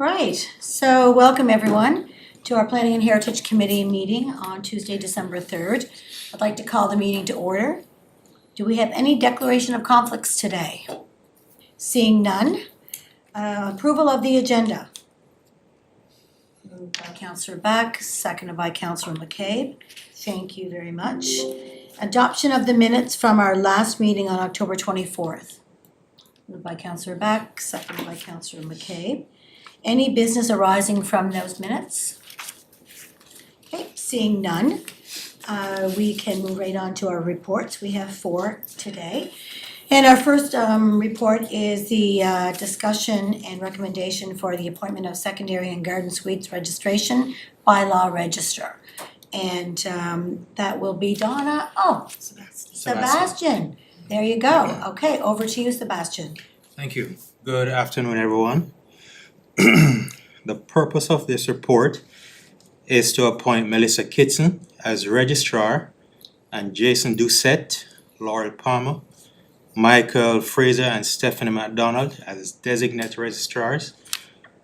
Right, so welcome everyone to our Planning and Heritage Committee meeting on Tuesday, December 3rd. I'd like to call the meeting to order. Do we have any declaration of conflicts today? Seeing none. Approval of the agenda. Moved by Councillor Beck, seconded by Councillor McCabe. Thank you very much. Adoption of the minutes from our last meeting on October 24th. Moved by Councillor Beck, seconded by Councillor McCabe. Any business arising from those minutes? Okay, seeing none, we can move right on to our reports. We have 4 today. And our first report is the discussion and recommendation for the appointment of secondary and garden suites registration bylaw registrar. And that will be Donna, Sebastian. There you go. Okay, over to you, Sebastian. Thank you. Good afternoon, everyone. The purpose of this report is to appoint Melissa Kitson as registrar and Jason Doucette, Laurel Palmer, Michael Fraser and Stephanie McDonald as designate registrars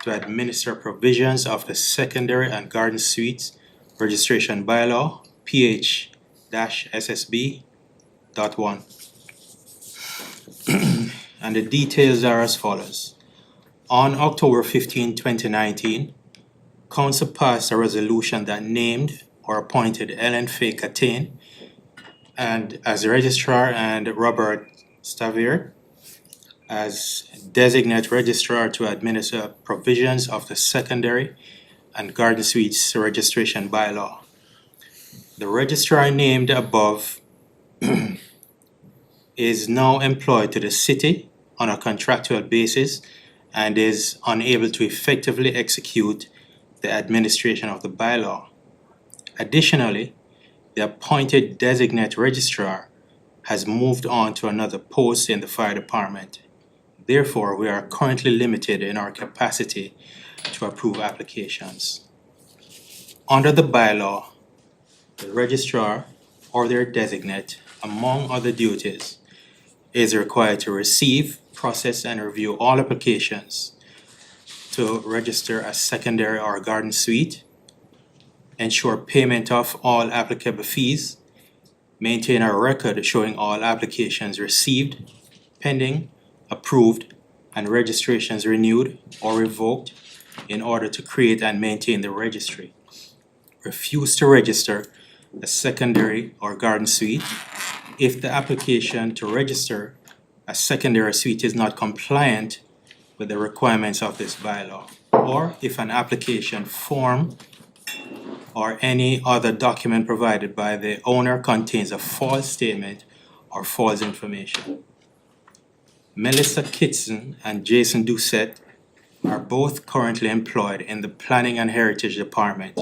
to administer provisions of the secondary and garden suites registration bylaw PH-SSB.1. And the details are as follows. On October 15, 2019, Council passed a resolution that named or appointed Ellen Faye Catane and as registrar and Robert Stavier as designate registrar to administer provisions of the secondary and garden suites registration bylaw. The registrar named above is now employed to the city on a contractual basis and is unable to effectively execute the administration of the bylaw. Additionally, the appointed designate registrar has moved on to another post in the fire department. Therefore, we are currently limited in our capacity to approve applications. Under the bylaw, the registrar or their designate, among other duties, is required to receive, process, and review all applications to register a secondary or garden suite, ensure payment of all applicable fees, maintain a record showing all applications received, pending, approved, and registrations renewed or revoked in order to create and maintain the registry. Refuse to register a secondary or garden suite if the application to register a secondary suite is not compliant with the requirements of this bylaw, or if an application form or any other document provided by the owner contains a false statement or false information. Melissa Kitson and Jason Doucette are both currently employed in the Planning and Heritage Department,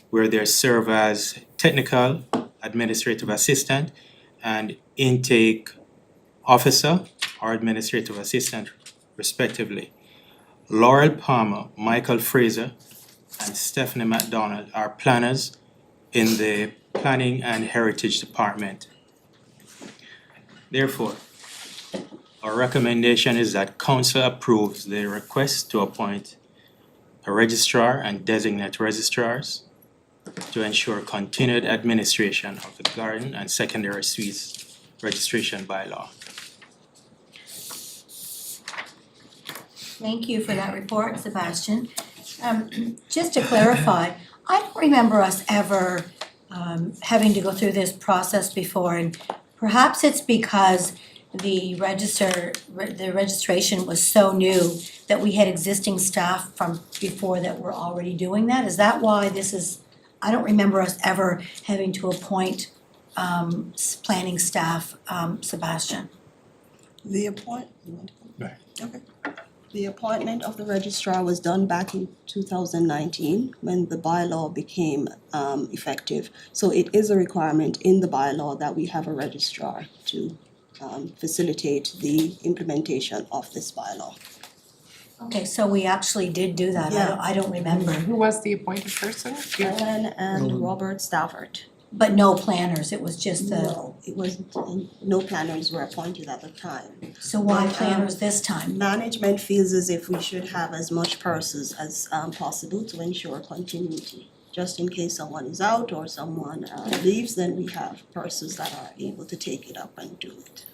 where they serve as technical administrative assistant and intake officer or administrative assistant, respectively. Laurel Palmer, Michael Fraser, and Stephanie McDonald are planners in the Planning and Heritage Department. Therefore, our recommendation is that Council approves the request to appoint a registrar and designate registrars to ensure continued administration of the garden and secondary suites registration bylaw. Thank you for that report, Sebastian. Just to clarify, I don't remember us ever having to go through this process before, and perhaps it's because the registration was so new that we had existing staff from before that were already doing that. Is that why this is? I don't remember us ever having to appoint planning staff, Sebastian. The appointment. Right. Okay. The appointment of the registrar was done back in 2019 when the bylaw became effective. So it is a requirement in the bylaw that we have a registrar to facilitate the implementation of this bylaw. Okay, so we actually did do that. Yeah. I don't remember. Who was the appointed person? Ellen and Robert Stafford. but no planners, it was just the, No, it wasn't, no planners were appointed at the time. so why planners this time? Management feels as if we should have as much persons as possible to ensure continuity. Just in case someone is out or someone leaves, then we have persons that are able to take it up and do it.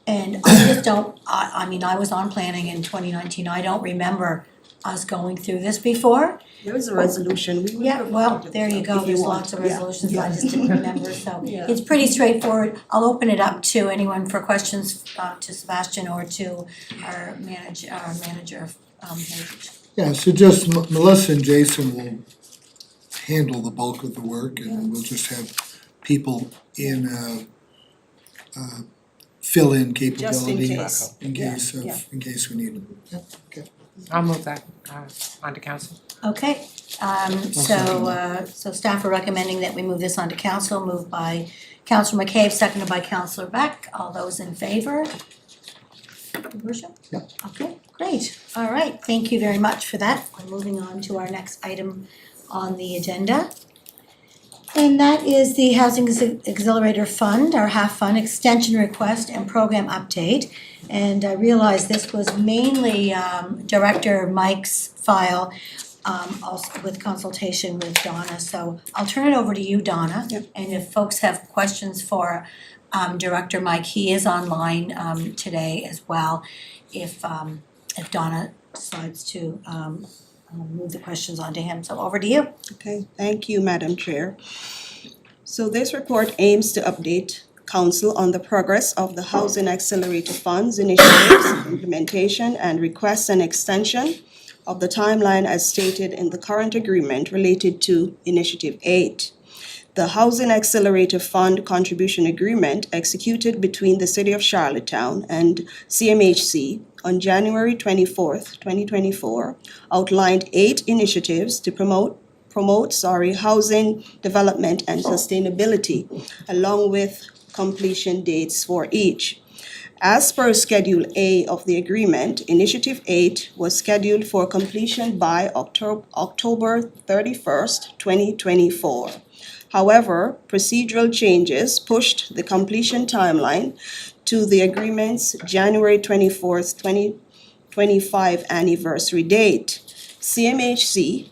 And I just don't, I mean, I was on planning in 2019, I don't remember us going through this before. There is a resolution, we will Yeah, well, provide it there you if go, there's want. lots of Yeah, resolutions, I yeah. just didn't remember, so Yeah. it's pretty straightforward. I'll open it up to anyone for questions to Sebastian or to our manager of Heritage. Yeah, so just Melissa and Jason will handle the bulk of the work and we'll just have people in fill-in capability case. in case Yeah, in case we need them. Yeah, okay. I'll move that on to council. Okay, so staff are recommending that we move this on to council, moved by Councillor McCabe, seconded by Councillor Beck. All those in favor? Your worship? Yeah. Okay, great. All right, thank you very much for that. We're moving on to our next item on the agenda. And that is the Housing Accelerator Fund, our half fund extension request and program update. And I realize this was mainly Director Mike's file, also with consultation with Donna. So I'll turn it over to you, Donna. Yep. And if folks have questions for Director Mike, he is online today as well. If Donna decides to move the questions on to him. So over to you. Okay, thank you, Madam Chair. So this report aims to update Council on the progress of the Housing Accelerator Funds initiatives, implementation, and request and extension of the timeline as stated in the current agreement related to Initiative 8. The Housing Accelerator Fund Contribution Agreement executed between the City of Charlottetown and CMHC on January 24th, 2024, outlined 8 initiatives to promote housing development and sustainability, along with completion dates for each. As per Schedule A of the agreement, Initiative 8 was scheduled for completion by October 31st, 2024. However, procedural changes pushed the completion timeline to the agreement's January 24th, 2025 anniversary date. CMHC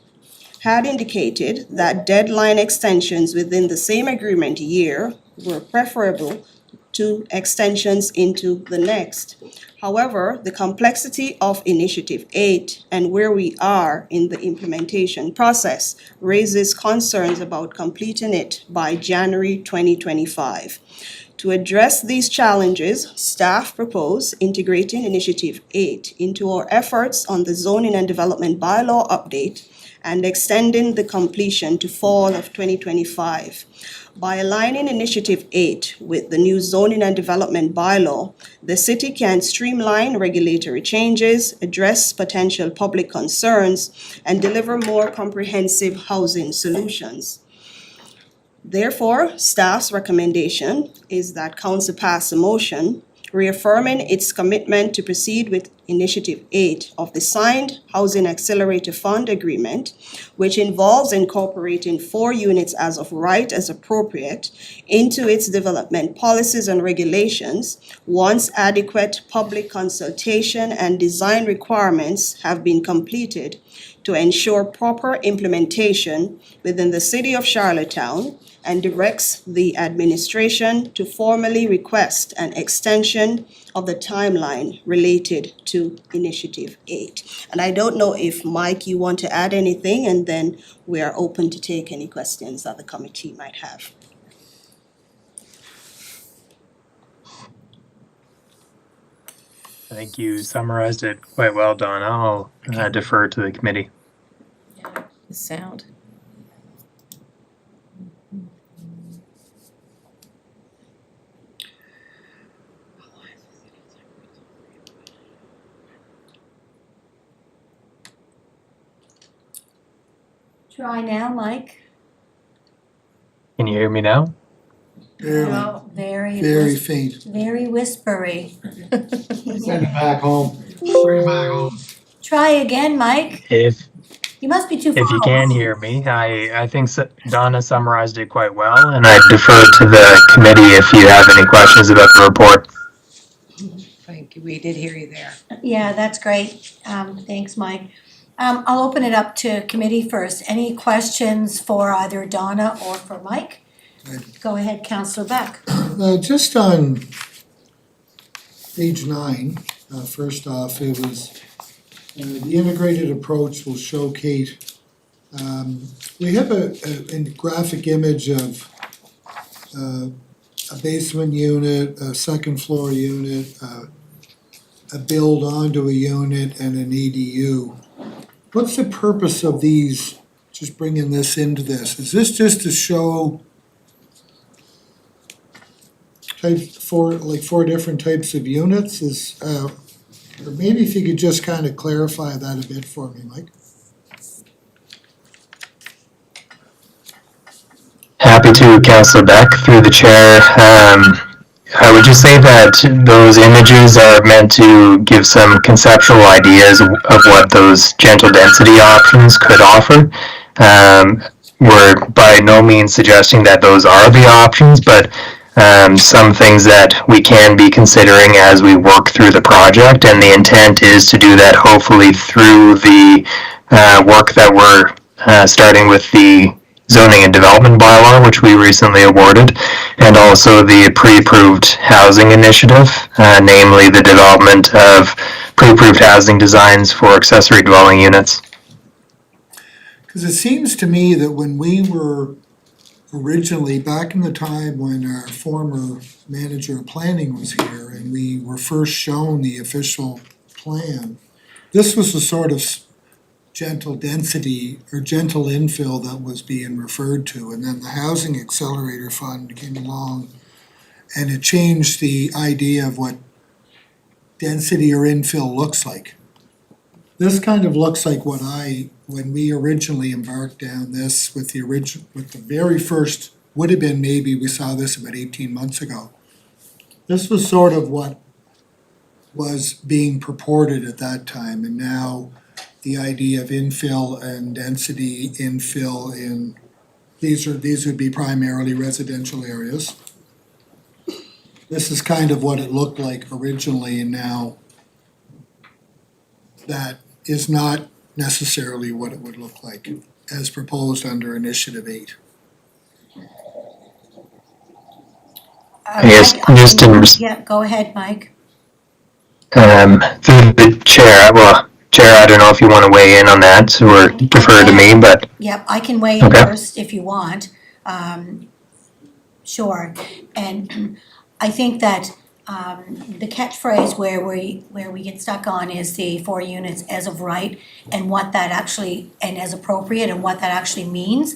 had indicated that deadline extensions within the same agreement year were preferable to extensions into the next. However, the complexity of Initiative 8 and where we are in the implementation process raises concerns about completing it by January 2025. To address these challenges, staff propose integrating Initiative 8 into our efforts on the Zoning and Development Bylaw update and extending the completion to fall of 2025. By aligning Initiative 8 with the new Zoning and Development Bylaw, the city can streamline regulatory changes, address potential public concerns, and deliver more comprehensive housing solutions. Therefore, staff's recommendation is that Council pass a motion reaffirming its commitment to proceed with Initiative 8 of the signed Housing Accelerator Fund Agreement, which involves incorporating 4 units as of right as appropriate into its development policies and regulations once adequate public consultation and design requirements have been completed to ensure proper implementation within the City of Charlottetown, and directs the administration to formally request an extension of the timeline related to Initiative 8. And I don't know if, Mike, you want to add anything, and then we are open to take any questions that the committee might have. I think you summarized it quite well, Donna. I'll defer to the committee. The sound. Try now, Mike. Can you hear me now? Barely, Oh, very very faint. very whispery. Send it back home. Bring it back home. Try again, Mike. If You must be too far If you away. can hear me, I think Donna summarized it quite well, and I defer to the committee if you have any questions about the report. Thank you, we did hear you there. Yeah, that's great. Thanks, Mike. I'll open it up to committee first. Any questions for either Donna or for Mike? Go ahead, Councillor Beck. Just on page 9, first off, it was, the integrated approach will showcase, we have a graphic image of a basement unit, a second floor unit, a build onto a unit, and an EDU. What's the purpose of these, just bringing this into this? Is this just to show four different types of units? Or maybe if you could just kind of clarify that a bit for me, Mike? Happy to, Councillor Beck, through the chair. I would just say that those images are meant to give some conceptual ideas of what those gentle density options could offer. We're by no means suggesting that those are the options, but some things that we can be considering as we work through the project, and the intent is to do that hopefully through the work that we're starting with the zoning and development bylaw, which we recently awarded, and also the pre-approved housing initiative, namely the development of pre-approved housing designs for accessory dwelling units. Because it seems to me that when we were originally, back in the time when our former manager of planning was here and we were first shown the official plan, this was the sort of gentle density or gentle infill that was being referred to. And then the Housing Accelerator Fund came along and it changed the idea of what density or infill looks like. This kind of looks like when we originally embarked down this with the very first, would have been maybe we saw this about 18 months ago. This was sort of what was being purported at that time, and now the idea of infill and density infill in, these would be primarily residential areas. This is kind of what it looked like originally, and now that is not necessarily what it would look like as proposed under Initiative 8. Yes, just in Yeah, go ahead, Mike. through the chair, Chair, I don't know if you want to weigh in on that or defer to me, but Yep, I can weigh in Okay. first if you want. Sure, and I think that the catchphrase where we get stuck on is the 4 units as of right, and what that actually, and as appropriate, and what that actually means,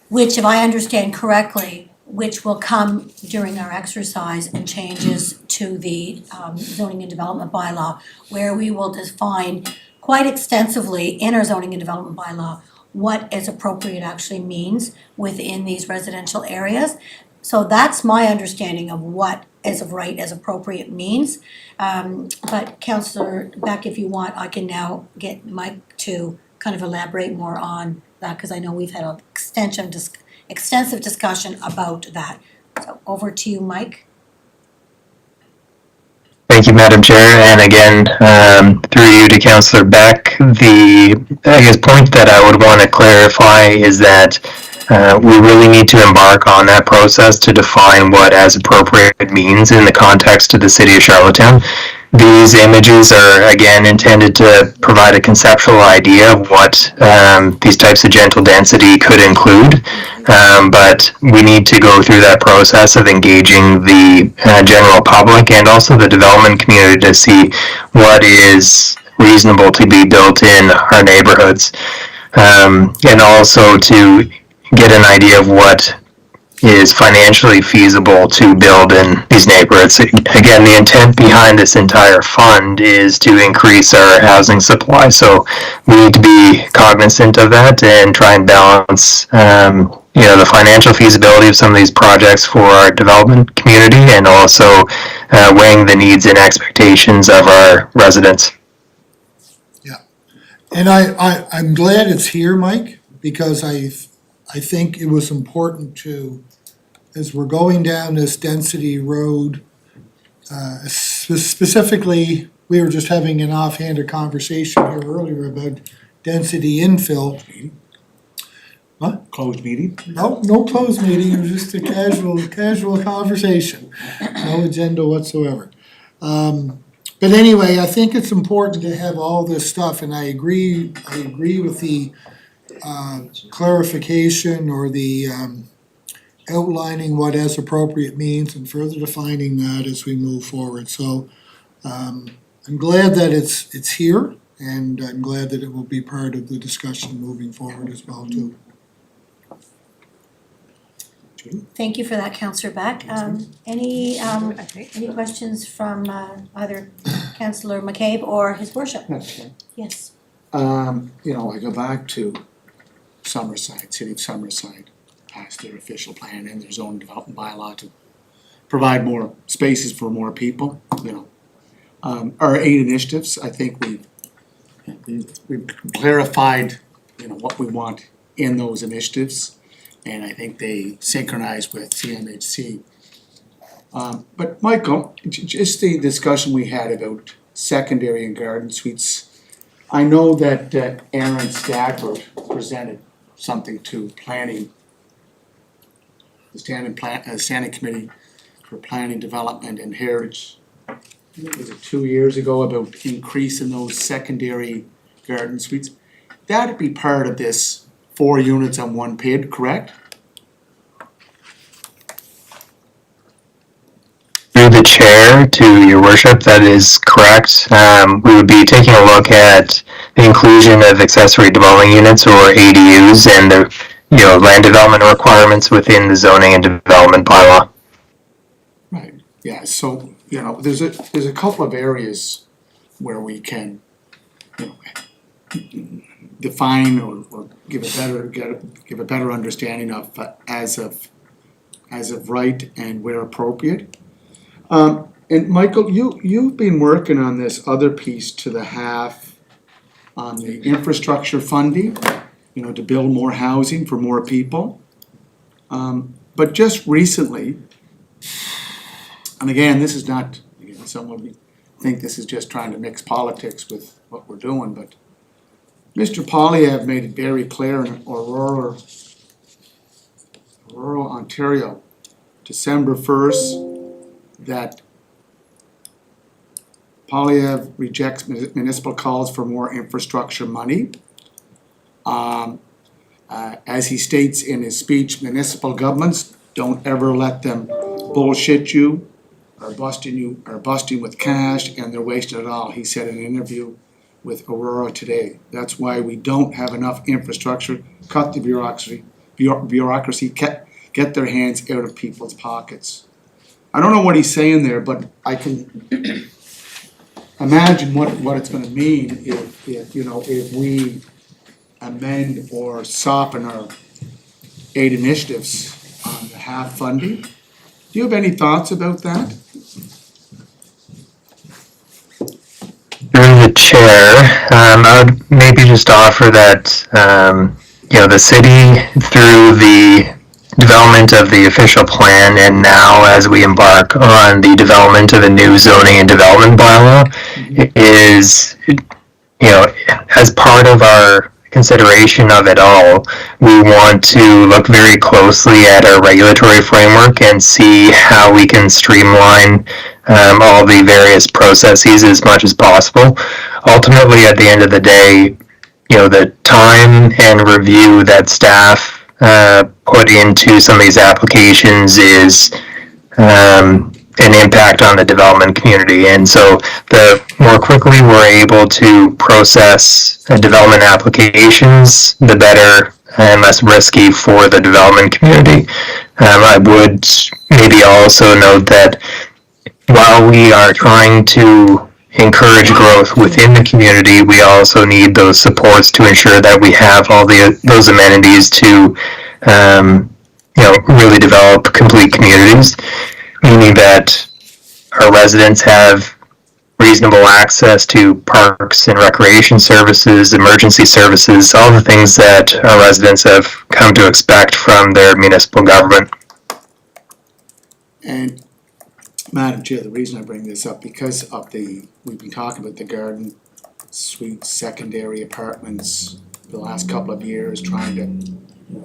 which, if I understand correctly, which will come during our exercise and changes to the zoning and development bylaw, where we will define quite extensively in our zoning and development bylaw what as appropriate actually means within these residential areas. So that's my understanding of what as of right, as appropriate means. But Councillor Beck, if you want, I can now get Mike to kind of elaborate more on that, because I know we've had an extensive discussion about that. So over to you, Mike. thank you, Madam Chair. And again, through you to Councillor Beck, the point that I would want to clarify is that we really need to embark on that process to define what as appropriate means in the context of the city of Charlottetown. These images are, again, intended to provide a conceptual idea of what these types of gentle density could include, but we need to go through that process of engaging the general public and also the development community to see what is reasonable to be built in our neighborhoods, and also to get an idea of what is financially feasible to build in these neighborhoods. Again, the intent behind this entire fund is to increase our housing supply, so we need to be cognizant of that and try and balance the financial feasibility of some of these projects for our development community, and also weighing the needs and expectations of our residents. And I'm glad it's here, Mike, because I think it was important to, as we're going down this density road, specifically, we were just having an offhanded conversation here earlier about density infill. Closed meeting? No closed meeting, it was just a casual conversation, no agenda whatsoever. But anyway, I think it's important to have all this stuff, and I agree with the clarification or the outlining what as appropriate means and further defining that as we move forward. So I'm glad that it's here, and I'm glad that it will be part of the discussion moving forward as well too. Thank you for that, Councillor Beck. Any questions from either Councillor McCabe or His Worship? Yes. I go back to Summerside, City of Summerside, passed their official plan and their zone development bylaw to provide more spaces for more people, Our 8 initiatives, I think we've clarified, what we want in those initiatives. And I think they synchronize with CMHC. But Michael, just the discussion we had about secondary and garden suites, I know that Aaron Stafford presented something to planning, the standing committee for planning, development and heritage. Was it 2 years ago about increasing those secondary garden suites? That'd be part of this 4 units on 1 PID, correct? Through the chair, to your worship, that is correct. We would be taking a look at the inclusion of accessory dwelling units or ADUs and the land development requirements within the zoning and development bylaw. Right, yeah, so, there's a couple of areas where we can, define or give a better understanding of as of right and where appropriate. And Michael, you've been working on this other piece to the half on the infrastructure funding, to build more housing for more people. But just recently, and again, this is not, someone would think this is just trying to mix politics with what we're doing, but Mr. Poilievre made it very clear in Aurora, Ontario, December 1st, that Poilievre rejects municipal calls for more infrastructure money. As he states in his speech, municipal governments, don't ever let them bullshit you or busting with cash, and they're wasting it all. He said in an interview with Aurora today. That's why we don't have enough infrastructure. Cut the bureaucracy, get their hands out of people's pockets. I don't know what he's saying there, but I can imagine what it's gonna mean if we amend or soften our 8 initiatives on the half funding. Do you have any thoughts about that? Through the chair, I would maybe just offer that, the city, through the development of the official plan, and now as we embark on the development of a new zoning and development bylaw, is, as part of our consideration of it all, we want to look very closely at our regulatory framework and see how we can streamline all the various processes as much as possible. Ultimately, at the end of the day, the time and review that staff put into some of these applications is an impact on the development community. And so the more quickly we're able to process development applications, the better and less risky for the development community. I would maybe also note that while we are trying to encourage growth within the community, we also need those supports to ensure that we have all those amenities to really develop complete communities, meaning that our residents have reasonable access to parks and recreation services, emergency services, all the things that our residents have come to expect from their municipal government. And Madam Chair, the reason I bring this up, because of we've been talking about the garden suites, secondary apartments, the last couple of years, trying to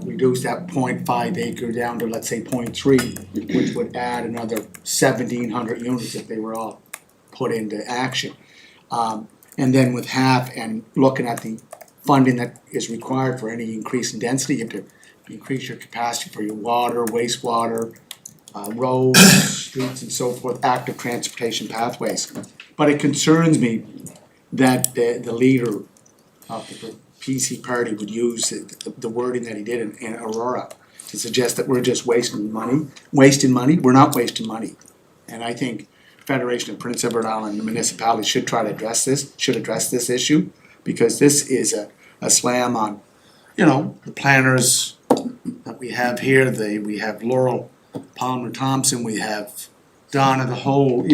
reduce that 0.5 acre down to, let's say, 0.3, which would add another 1,700 units if they were all put into action. And then with half, and looking at the funding that is required for any increase in density, you have to increase your capacity for your water, wastewater, roads, streets and so forth, active transportation pathways. But it concerns me that the leader of the PC party would use the wording that he did in Aurora to suggest that we're just wasting money. We're not wasting money. And I think Federation of Prince Edward Island municipalities should try to address this issue, because this is a slam on, the planners that we have here. We have Laurel Palmer Thompson, we have Donna, the whole,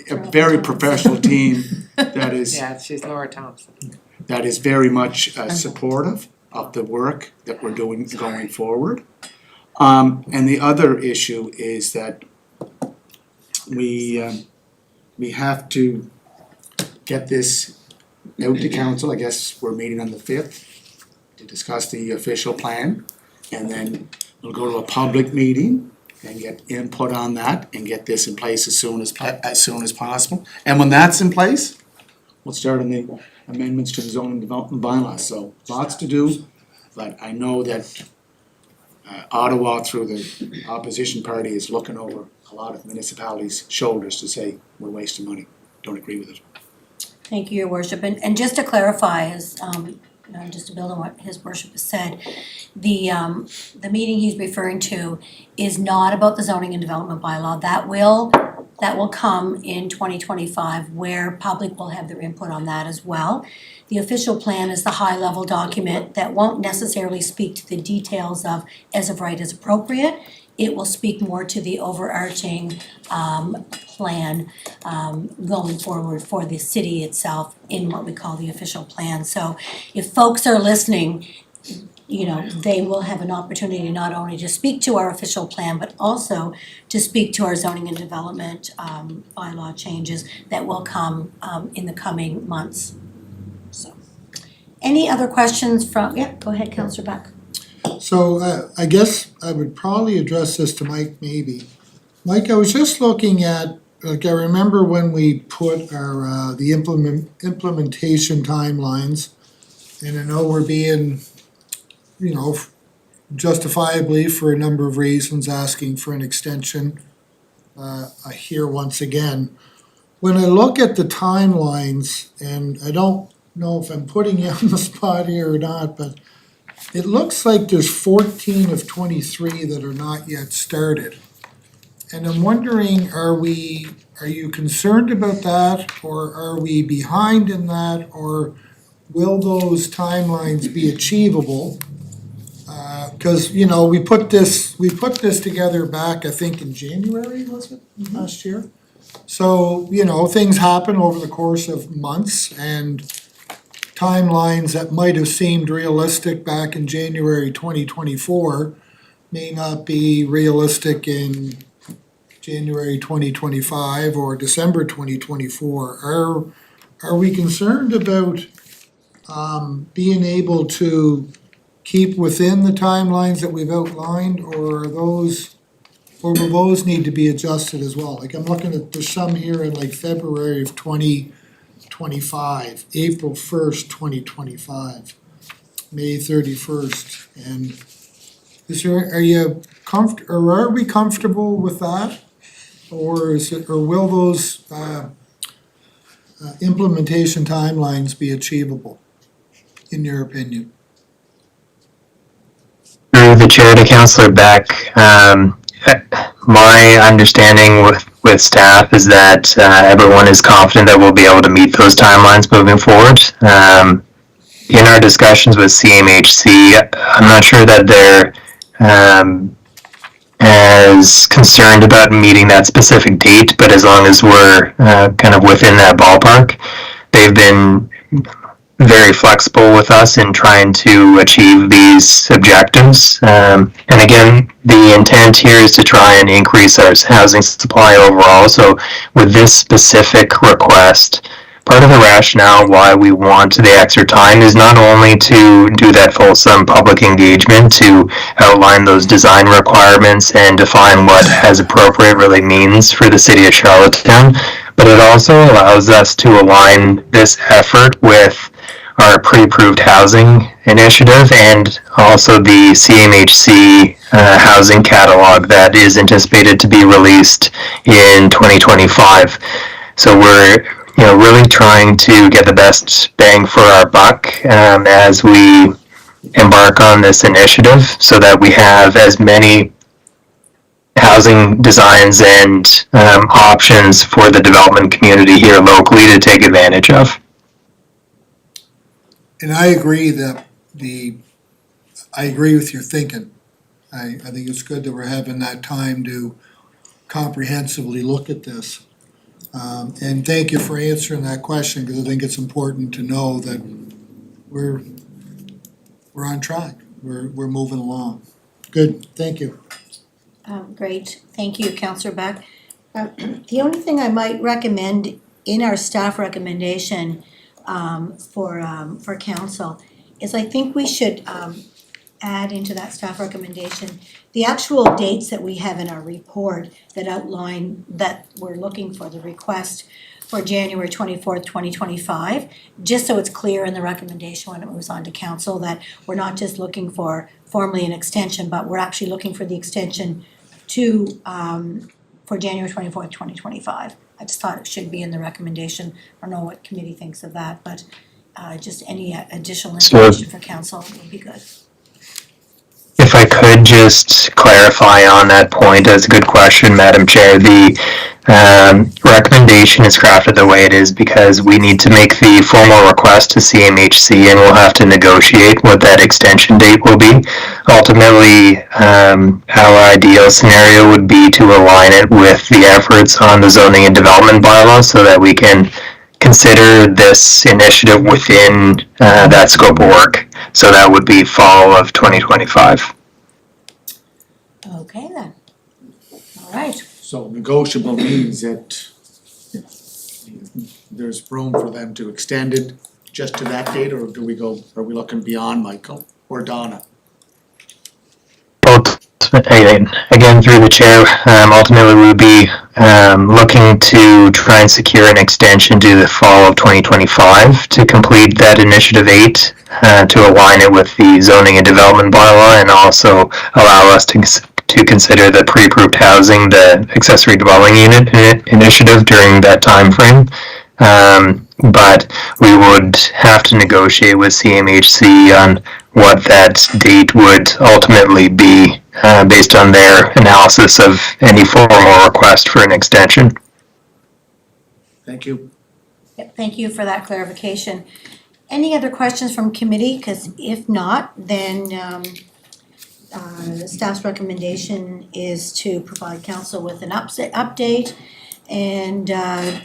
a very professional team that is Yeah, she's Laura Thompson. that is very much supportive of the work that we're doing going forward. And the other issue is that we have to get this out to council. I guess we're meeting on the 5th to discuss the official plan, and then we'll go to a public meeting and get input on that and get this in place as soon as possible. And when that's in place, we'll start on the amendments to the zoning development bylaws. So lots to do, but I know that Ottawa, through the opposition party, is looking over a lot of municipalities' shoulders to say we're wasting money. Don't agree with it. Thank you, Your Worship. And just to clarify, as just to build on what His Worship has said, the meeting he's referring to is not about the zoning and development bylaw. That will come in 2025, where public will have their input on that as well. The official plan is the high-level document that won't necessarily speak to the details of as of right as appropriate. It will speak more to the overarching plan going forward for the city itself in what we call the official plan. So if folks are listening, they will have an opportunity not only to speak to our official plan, but also to speak to our zoning and development bylaw changes that will come in the coming months. So, any other questions from, go ahead, Councillor Beck. So I guess I would probably address this to Mike maybe. Mike, I was just looking at, I remember when we put our, the implementation timelines, and I know we're being, justifiably for a number of reasons asking for an extension here once again. When I look at the timelines, and I don't know if I'm putting you on the spot here or not, but it looks like there's 14 of 23 that are not yet started. And I'm wondering, are you concerned about that, or are we behind in that, or will those timelines be achievable? Because, we put this together back, I think in January, was it, last year? So, things happen over the course of months, and timelines that might have seemed realistic back in January 2024 may not be realistic in January 2025 or December 2024. Are we concerned about being able to keep within the timelines that we've outlined, or will those need to be adjusted as well? Like, I'm looking at, there's some here in like February of 2025, April 1st, 2025, May 31st, and are we comfortable with that? Or will those implementation timelines be achievable, in your opinion? Through the chair to Councillor Beck, my understanding with staff is that everyone is confident that we'll be able to meet those timelines moving forward. In our discussions with CMHC, I'm not sure that they're as concerned about meeting that specific date, but as long as we're kind of within that ballpark, they've been very flexible with us in trying to achieve these objectives. And again, the intent here is to try and increase our housing supply overall. So with this specific request, part of the rationale why we want the extra time is not only to do that fulsome public engagement, to outline those design requirements and define what as appropriate really means for the city of Charlottetown, but it also allows us to align this effort with our pre-approved housing initiative and also the CMHC housing catalog that is anticipated to be released in 2025. So we're really trying to get the best bang for our buck as we embark on this initiative so that we have as many housing designs and options for the development community here locally to take advantage of. And I agree I agree with your thinking. I think it's good that we're having that time to comprehensively look at this. And thank you for answering that question, because I think it's important to know that we're on track. We're moving along. Good, thank you. Great, thank you, Councillor Beck. The only thing I might recommend in our staff recommendation for council is I think we should add into that staff recommendation the actual dates that we have in our report that outline that we're looking for the request for January 24th, 2025, just so it's clear in the recommendation when it moves on to council that we're not just looking for formally an extension, but we're actually looking for the extension to for January 24th, 2025. I just thought it should be in the recommendation. I don't know what committee thinks of that, but just any additional information for council would be good. If I could just clarify on that point, that's a good question, Madam Chair. The recommendation is crafted the way it is because we need to make the formal request to CMHC and we'll have to negotiate what that extension date will be. Ultimately, our ideal scenario would be to align it with the efforts on the zoning and development bylaw so that we can consider this initiative within that scope of work. So that would be fall of 2025. Okay then. All right. So negotiable means that there's room for them to extend it just to that date, or are we looking beyond, Michael or Donna? Again, through the chair, ultimately we would be looking to try and secure an extension to the fall of 2025 to complete that Initiative 8, to align it with the zoning and development bylaw and also allow us to consider the pre-approved housing, the accessory dwelling unit initiative during that time frame. But we would have to negotiate with CMHC on what that date would ultimately be based on their analysis of any formal request for an extension. Thank you. Yep, thank you for that clarification. Any other questions from committee? Because if not, then the staff's recommendation is to provide council with an update and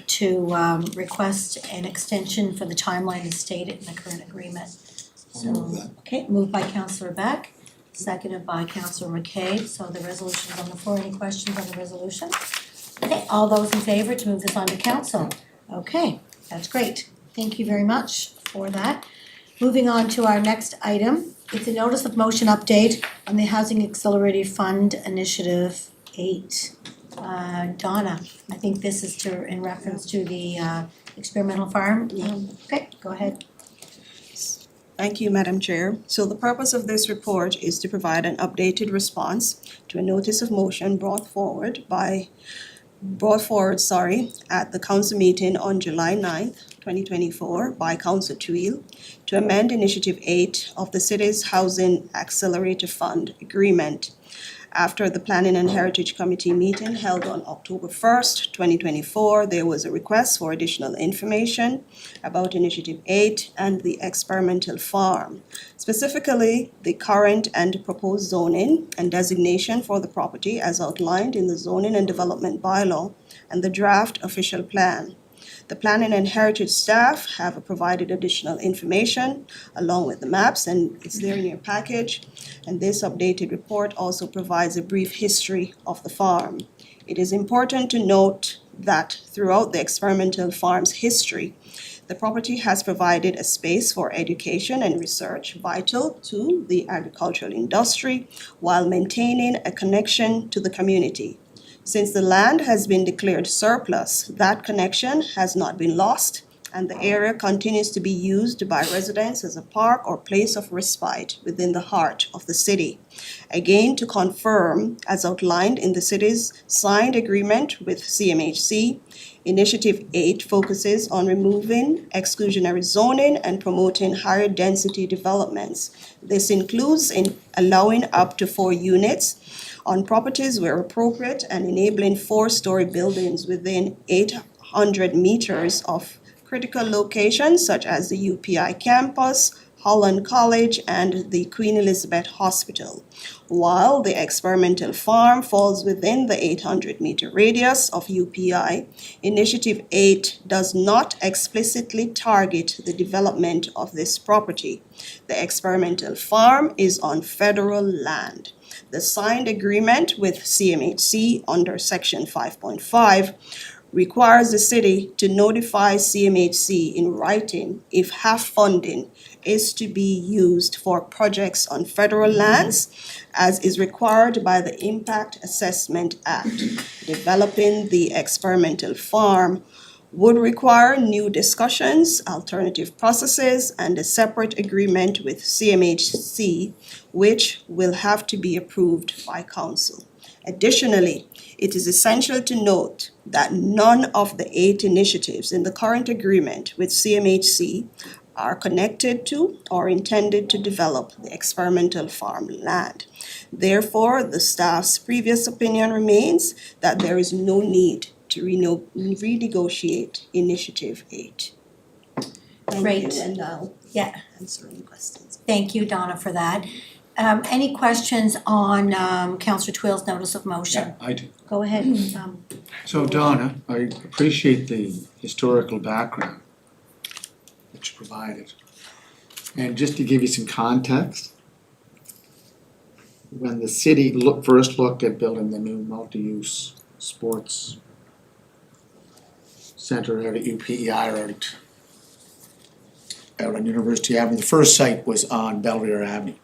to request an extension for the timeline as stated in the current agreement. So, okay, moved by Councillor Beck, seconded by Councillor McCabe. So the resolution is on the floor. Any questions on the resolution? Okay, all those in favor to move this on to council? Okay, that's great. Thank you very much for that. Moving on to our next item. It's a notice of motion update on the Housing Accelerated Fund Initiative 8. Donna, I think this is in reference to the experimental farm. Okay, go ahead. Thank you, Madam Chair. So the purpose of this report is to provide an updated response to a notice of motion brought forward at the council meeting on July 9th, 2024 by Councillor Twill to amend Initiative 8 of the city's Housing Accelerator Fund agreement After the Planning and Heritage Committee meeting held on October 1st, 2024, there was a request for additional information about Initiative 8 and the experimental farm. Specifically, the current and proposed zoning and designation for the property as outlined in the Zoning and Development Bylaw and the draft official plan. The Planning and Heritage staff have provided additional information along with the maps, and it's there in your package. And this updated report also provides a brief history of the farm. It is important to note that throughout the experimental farm's history, the property has provided a space for education and research vital to the agricultural industry while maintaining a connection to the community. Since the land has been declared surplus, that connection has not been lost, and the area continues to be used by residents as a park or place of respite within the heart of the city. Again, to confirm, as outlined in the city's signed agreement with CMHC, Initiative 8 focuses on removing exclusionary zoning and promoting higher density developments. This includes in allowing up to 4 units on properties where appropriate and enabling 4-story buildings within 800 meters of critical locations such as the UPI campus, Holland College, and the Queen Elizabeth Hospital. While the experimental farm falls within the 800-meter radius of UPI, Initiative 8 does not explicitly target the development of this property. The experimental farm is on federal land. The signed agreement with CMHC under Section 5.5 requires the city to notify CMHC in writing if half funding is to be used for projects on federal lands, as is required by the Impact Assessment Act. Developing the experimental farm would require new discussions, alternative processes, and a separate agreement with CMHC, which will have to be approved by council. Additionally, it is essential to note that none of the 8 initiatives in the current agreement with CMHC are connected to or intended to develop the experimental farm land. Therefore, the staff's previous opinion remains that there is no need to renegotiate Initiative 8. Thank Great. you, and I'll Yeah, answer any questions. thank you, Donna, for that. Any questions on Councillor Twill's notice of motion? I do. Go ahead. So Donna, I appreciate the historical background that you provided. And just to give you some context, when the city first looked at building the new multi-use sports center out at UPEI or out on University Avenue, the first site was on Belvedere Avenue,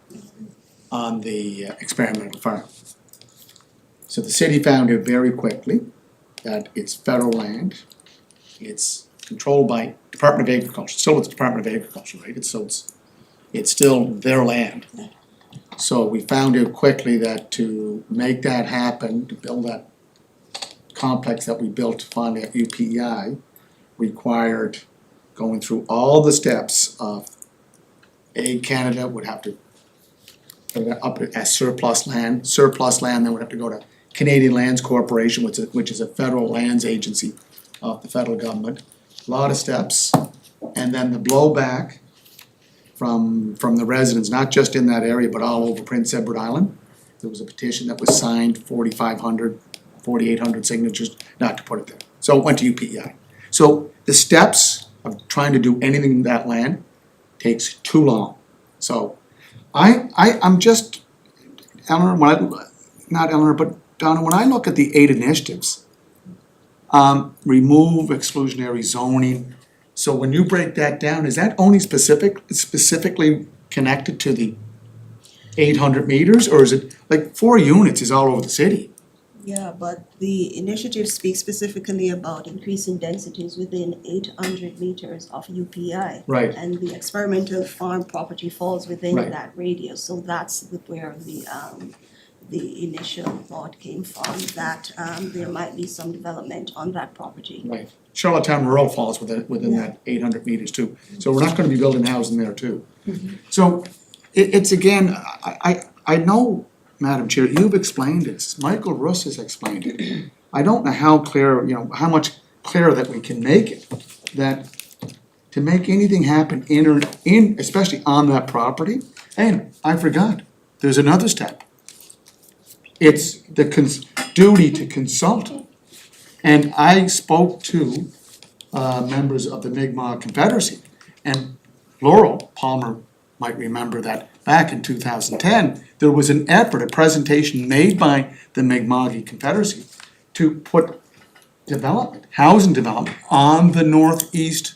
on the experimental farm. So the city found out very quickly that it's federal land, it's controlled by Department of Agriculture, still with the Department of Agriculture, right? It's still their land. So we found out quickly that to make that happen, to build that complex that we built finally at UPEI, required going through all the steps of Canada would have to up as surplus land, then would have to go to Canadian Lands Corporation, which is a federal lands agency of the federal government. A lot of steps, and then the blowback from the residents, not just in that area, but all over Prince Edward Island. There was a petition that was signed, 4,800 signatures, not to put it there. So it went to UPEI. So the steps of trying to do anything in that land takes too long. So I'm just, Eleanor, not Eleanor, but Donna, when I look at the 8 initiatives, remove exclusionary zoning. So when you break that down, is that only specifically connected to the 800 meters, or is it like 4 units is all over the city? Yeah, but the initiative speaks specifically about increasing densities within 800 meters of UPI. Right. And the experimental farm property falls within Right. that radius, so that's where the initial thought came from, that there might be some development on that property. Right. Charlottetown Rural falls within that 800 meters too. So we're not gonna be building housing there too. So it's again, I know Madam Chair, you've explained this, Michael Russ has explained it. I don't know how clear, how much clearer that we can make it, that to make anything happen especially on that property, and I forgot, there's another step. It's the duty to consult. And I spoke to members of the Mi'kmaq Confederacy, and Laurel Palmer might remember that back in 2010, there was an effort, a presentation made by the Mi'kmaq Confederacy to put housing development on the northeast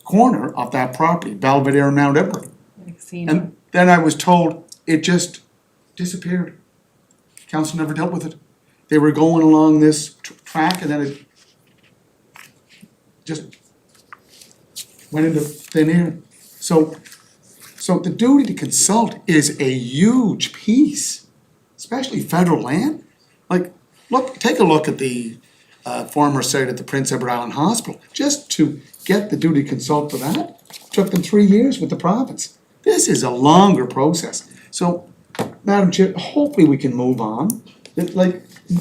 corner of that property, Belvedere and Mount Edward. And then I was told it just disappeared. Council never dealt with it. They were going along this track and then it just went into thin air. So the duty to consult is a huge piece, especially federal land. Like, take a look at the former site at the Prince Edward Island Hospital. Just to get the duty to consult for that, took them 3 years with the province. This is a longer process. So, Madam Chair, hopefully we can move on.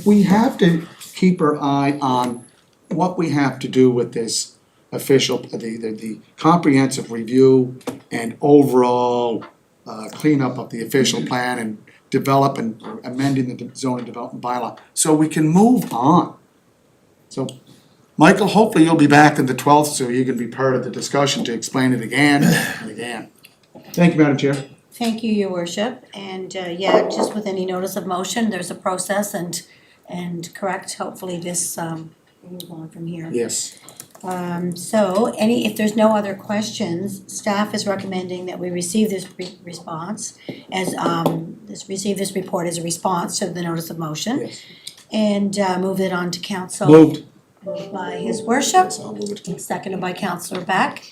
We have to keep our eye on what we have to do with this the comprehensive review and overall cleanup of the official plan and develop and amending the zoning development bylaw, so we can move on. So, Michael, hopefully you'll be back on the 12th, so you can be part of the discussion to explain it again and again. Thank you, Madam Chair. Thank you, Your Worship, and yeah, just with any notice of motion, there's a process and correct, hopefully this will move on from here. Yes. So if there's no other questions, staff is recommending that we receive this response as receive this report as a response to the notice of motion. Yes. And move it on to council. Moved. Moved by His Worship, Yes, I'll move it. seconded by Councillor Beck.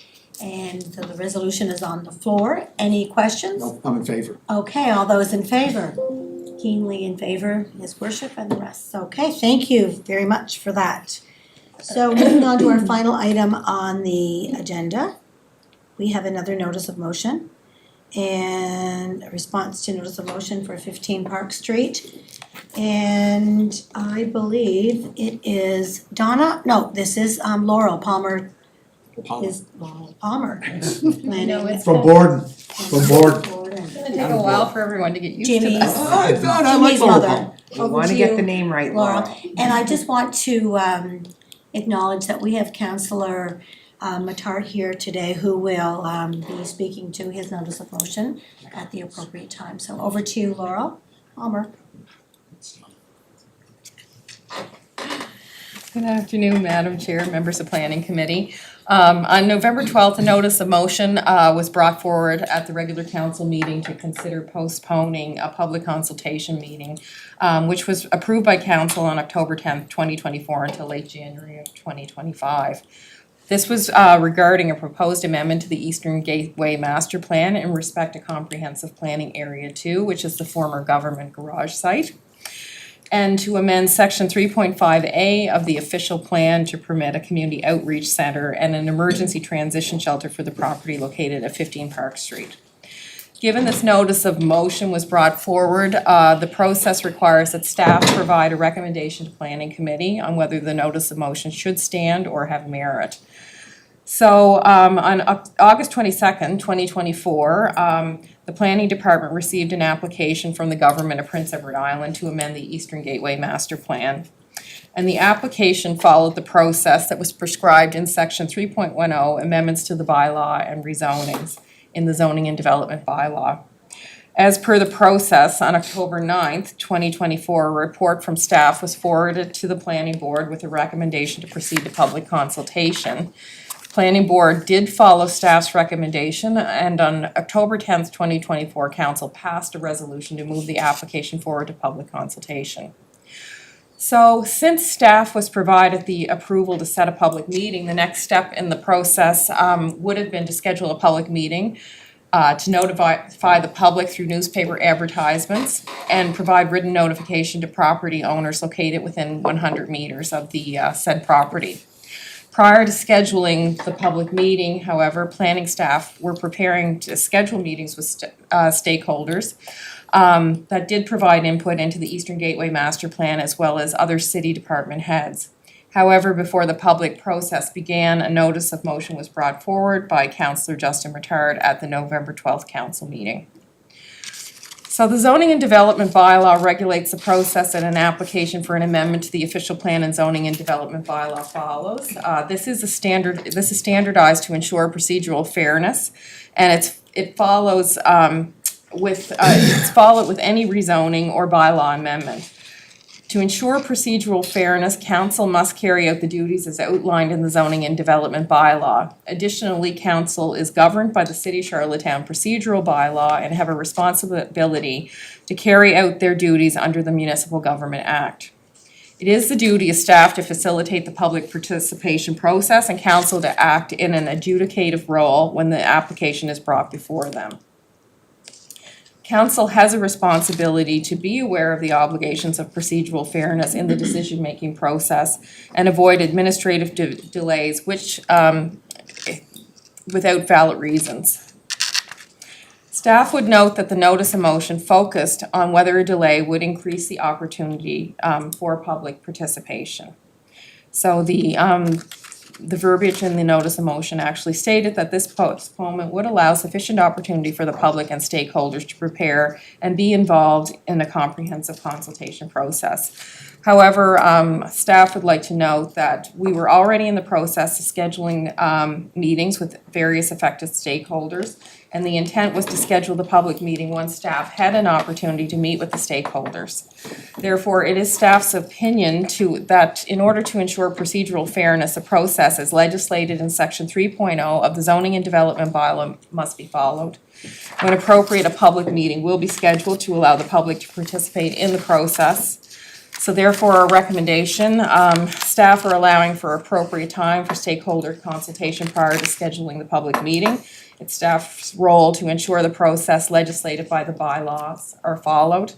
And so the resolution is on the floor. Any questions? No, I'm in favor. Okay, all those in favor? Keenly in favor, His Worship and the rest. Okay, thank you very much for that. So moving on to our final item on the agenda, we have another notice of motion and a response to notice of motion for 15 Park Street. And I believe it is Donna, no, this is Laurel Palmer, is Laurel Palmer. Planning. From Borden. It's gonna take a while for everyone to get used to Jimmy's. this. I thought I liked Jimmy's Laurel mother. Palmer. You Over wanna to get you, the name right, Laurel. Laurel. And I just want to acknowledge that we have Councillor Matart here today who will be speaking to his notice of motion at the appropriate time. So over to you, Laurel Palmer. Good afternoon, Madam Chair, members of Planning Committee. On November 12th, a notice of motion was brought forward at the regular council meeting to consider postponing a public consultation meeting, which was approved by council on October 10th, 2024 until late January of 2025. This was regarding a proposed amendment to the Eastern Gateway Master Plan in respect to Comprehensive Planning Area 2, which is the former government garage site, and to amend section 3.5A of the official plan to permit a community outreach center and an emergency transition shelter for the property located at 15 Park Street. Given this notice of motion was brought forward, the process requires that staff provide a recommendation to Planning Committee on whether the notice of motion should stand or have merit. So on August 22nd, 2024, the Planning Department received an application from the government of Prince Edward Island to amend the Eastern Gateway Master Plan. And the application followed the process that was prescribed in section 3.10, amendments to the bylaw and rezonings in the zoning and development bylaw. As per the process, on October 9th, 2024, a report from staff was forwarded to the Planning Board with a recommendation to proceed to public consultation. Planning Board did follow staff's recommendation, and on October 10th, 2024, Council passed a resolution to move the application forward to public consultation. So since staff was provided the approval to set a public meeting, the next step in the process would have been to schedule a public meeting to notify the public through newspaper advertisements and provide written notification to property owners located within 100 meters of the said property. Prior to scheduling the public meeting, however, planning staff were preparing to schedule meetings with stakeholders that did provide input into the Eastern Gateway Master Plan as well as other city department heads. However, before the public process began, a notice of motion was brought forward by Councillor Justin Retard at the November 12th council meeting. So the zoning and development bylaw regulates the process and an application for an amendment to the official plan and zoning and development bylaw follows. This is standardized to ensure procedural fairness, and it's followed with any rezoning or bylaw amendment. To ensure procedural fairness, council must carry out the duties as outlined in the zoning and development bylaw. Additionally, council is governed by the City of Charlottetown procedural bylaw and have a responsibility to carry out their duties under the Municipal Government Act. It is the duty of staff to facilitate the public participation process and council to act in an adjudicative role when the application is brought before them. Council has a responsibility to be aware of the obligations of procedural fairness in the decision-making process and avoid administrative delays without valid reasons. Staff would note that the notice of motion focused on whether a delay would increase the opportunity for public participation. So the verbiage in the notice of motion actually stated that this postponement would allow sufficient opportunity for the public and stakeholders to prepare and be involved in a comprehensive consultation process. However, staff would like to note that we were already in the process of scheduling meetings with various affected stakeholders, and the intent was to schedule the public meeting once staff had an opportunity to meet with the stakeholders. Therefore, it is staff's opinion that in order to ensure procedural fairness, the process as legislated in section 3.0 of the zoning and development bylaw must be followed. When appropriate, a public meeting will be scheduled to allow the public to participate in the process. So therefore, our recommendation, staff are allowing for appropriate time for stakeholder consultation prior to scheduling the public meeting. It's staff's role to ensure the process legislated by the bylaws are followed.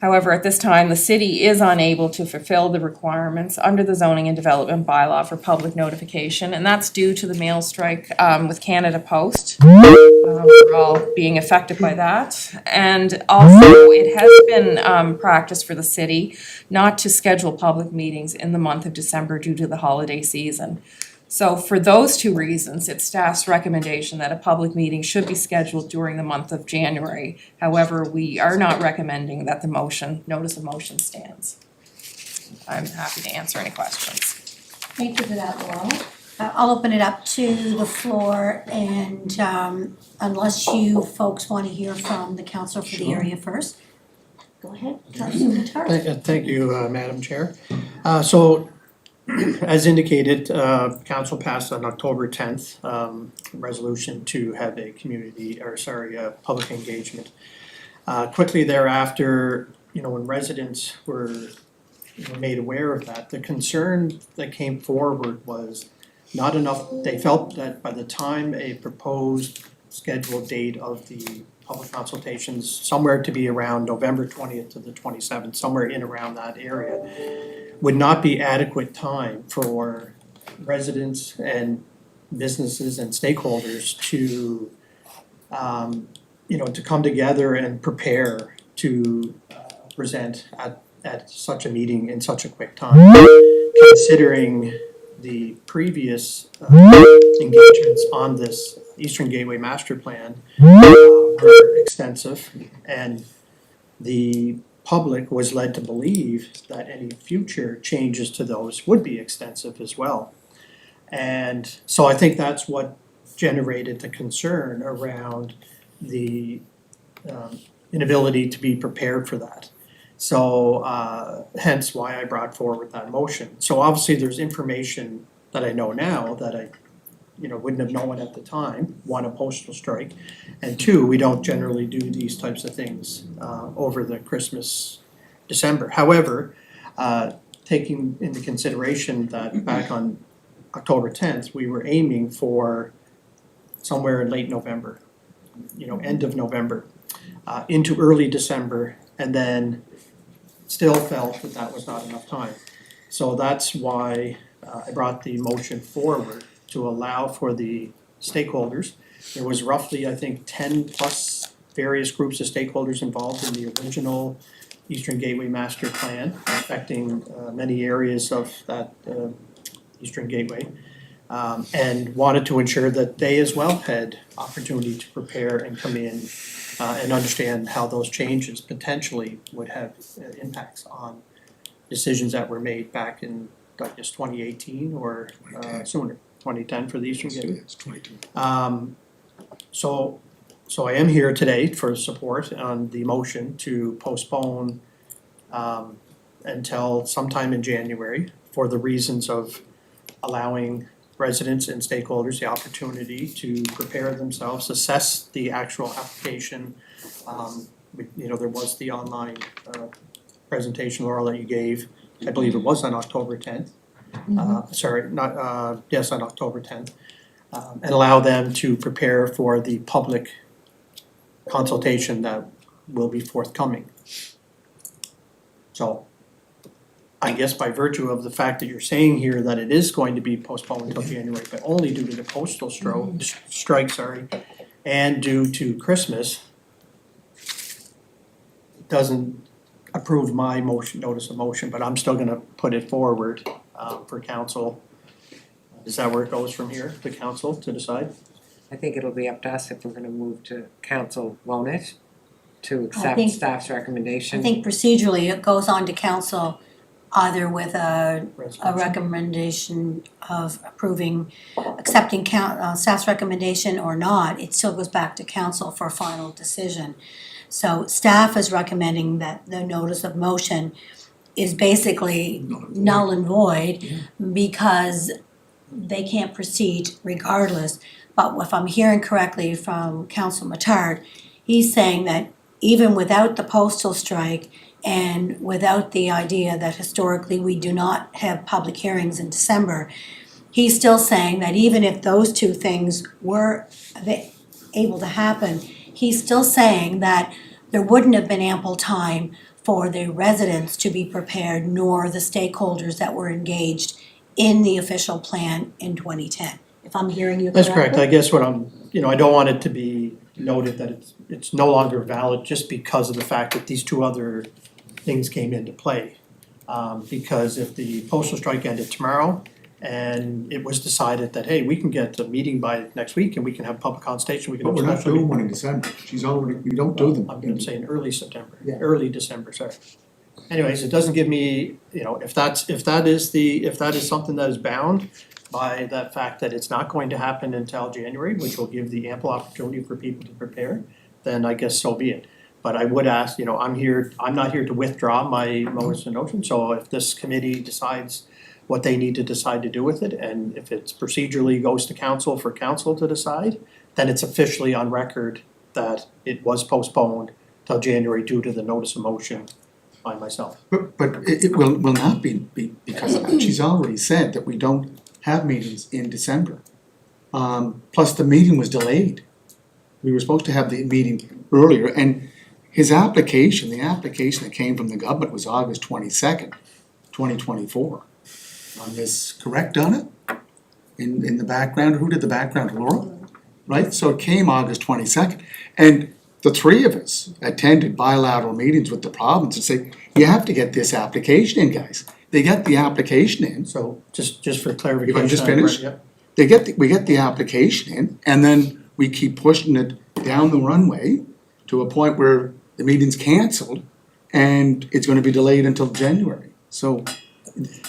However, at this time, the city is unable to fulfill the requirements under the zoning and development bylaw for public notification, and that's due to the mail strike with Canada Post. We're all being affected by that. And also, it has been practice for the city not to schedule public meetings in the month of December due to the holiday season. So for those two reasons, it's staff's recommendation that a public meeting should be scheduled during the month of January. However, we are not recommending that the notice of motion stands. I'm happy to answer any questions. Thank you for that, Laurel. I'll open it up to the floor, and unless you folks want to hear from the councillor for the area first. Go ahead, Councillor Mattar. Thank you, Madam Chair. So, as indicated, council passed on October 10th, resolution to have a public engagement. Quickly thereafter, when residents were made aware of that, the concern that came forward was not enough. They felt that by the time a proposed scheduled date of the public consultations, somewhere to be around November 20th to the 27th, somewhere in around that area, would not be adequate time for residents and businesses and stakeholders to, to come together and prepare to present at such a meeting in such a quick time. Considering the previous engagements on this Eastern Gateway Master Plan were extensive, and the public was led to believe that any future changes to those would be extensive as well. And so I think that's what generated the concern around the inability to be prepared for that. So hence why I brought forward that motion. So obviously there's information that I know now that I wouldn't have known at the time. One, a postal strike, and two, we don't generally do these types of things over the Christmas, December. However, taking into consideration that back on October 10th, we were aiming for somewhere in late November, end of November, into early December, and then still felt that was not enough time. So that's why I brought the motion forward to allow for the stakeholders. There was roughly, I think, 10 plus various groups of stakeholders involved in the original Eastern Gateway Master Plan, affecting many areas of that Eastern Gateway. And wanted to ensure that they as well had opportunity to prepare and come in and understand how those changes potentially would have impacts on decisions that were made back in, I guess, 2018 or sooner, 2010 for the Eastern Gateway. It's 22. So I am here today for support on the motion to postpone until sometime in January for the reasons of allowing residents and stakeholders the opportunity to prepare themselves, assess the actual application. There was the online presentation, Laurel, that you gave. I believe it was on October 10th. On October 10th. And allow them to prepare for the public consultation that will be forthcoming. So I guess by virtue of the fact that you're saying here that it is going to be postponed until January, but only due to the postal strike, and due to Christmas, doesn't approve my motion, notice of motion, but I'm still gonna put it forward for council. Is that where it goes from here, the council to decide? I think it'll be up to us if we're gonna move to council, won't it? To accept think- staff's recommendation. I think procedurally it goes on to council either with a Resolution. recommendation of accepting staff's recommendation or not, it still goes back to council for a final decision. So staff is recommending that the notice of motion is basically null and void because they can't proceed regardless. But if I'm hearing correctly from Council Matard, he's saying that even without the postal strike and without the idea that historically we do not have public hearings in December, he's still saying that even if those two things were able to happen, he's still saying that there wouldn't have been ample time for the residents to be prepared, nor the stakeholders that were engaged in the official plan in 2010. If I'm hearing you correctly? That's correct, I guess what I don't want it to be noted that it's no longer valid just because of the fact that these two other things came into play. Because if the postal strike ended tomorrow and it was decided that, hey, we can get a meeting by next week and we can have public consultation, we can But have we're a not special doing meeting. one in December. We don't do them. I'm saying early September, Yeah. early December, sorry. Anyways, it doesn't give me, if that is something that is bound by that fact that it's not going to happen until January, which will give the ample opportunity for people to prepare, then I guess so be it. But I would ask, I'm not here to withdraw my motion and motion, so if this committee decides what they need to decide to do with it, and if it's procedurally goes to council for council to decide, then it's officially on record that it was postponed till January due to the notice of motion by myself. But it will not be because of that. She's already said that we don't have meetings in December. Plus the meeting was delayed. We were supposed to have the meeting earlier, and the application that came from the government was August 22nd, 2024. On this, correct, Donna? In the background, who did the background, Laura? Right, so it came August 22nd, and the three of us attended bilateral meetings with the province and say, you have to get this application in, guys. They get the application in, So just for clarification. If I just finish? Yep. we get the application in, and then we keep pushing it down the runway to a point where the meeting's canceled and it's gonna be delayed until January. So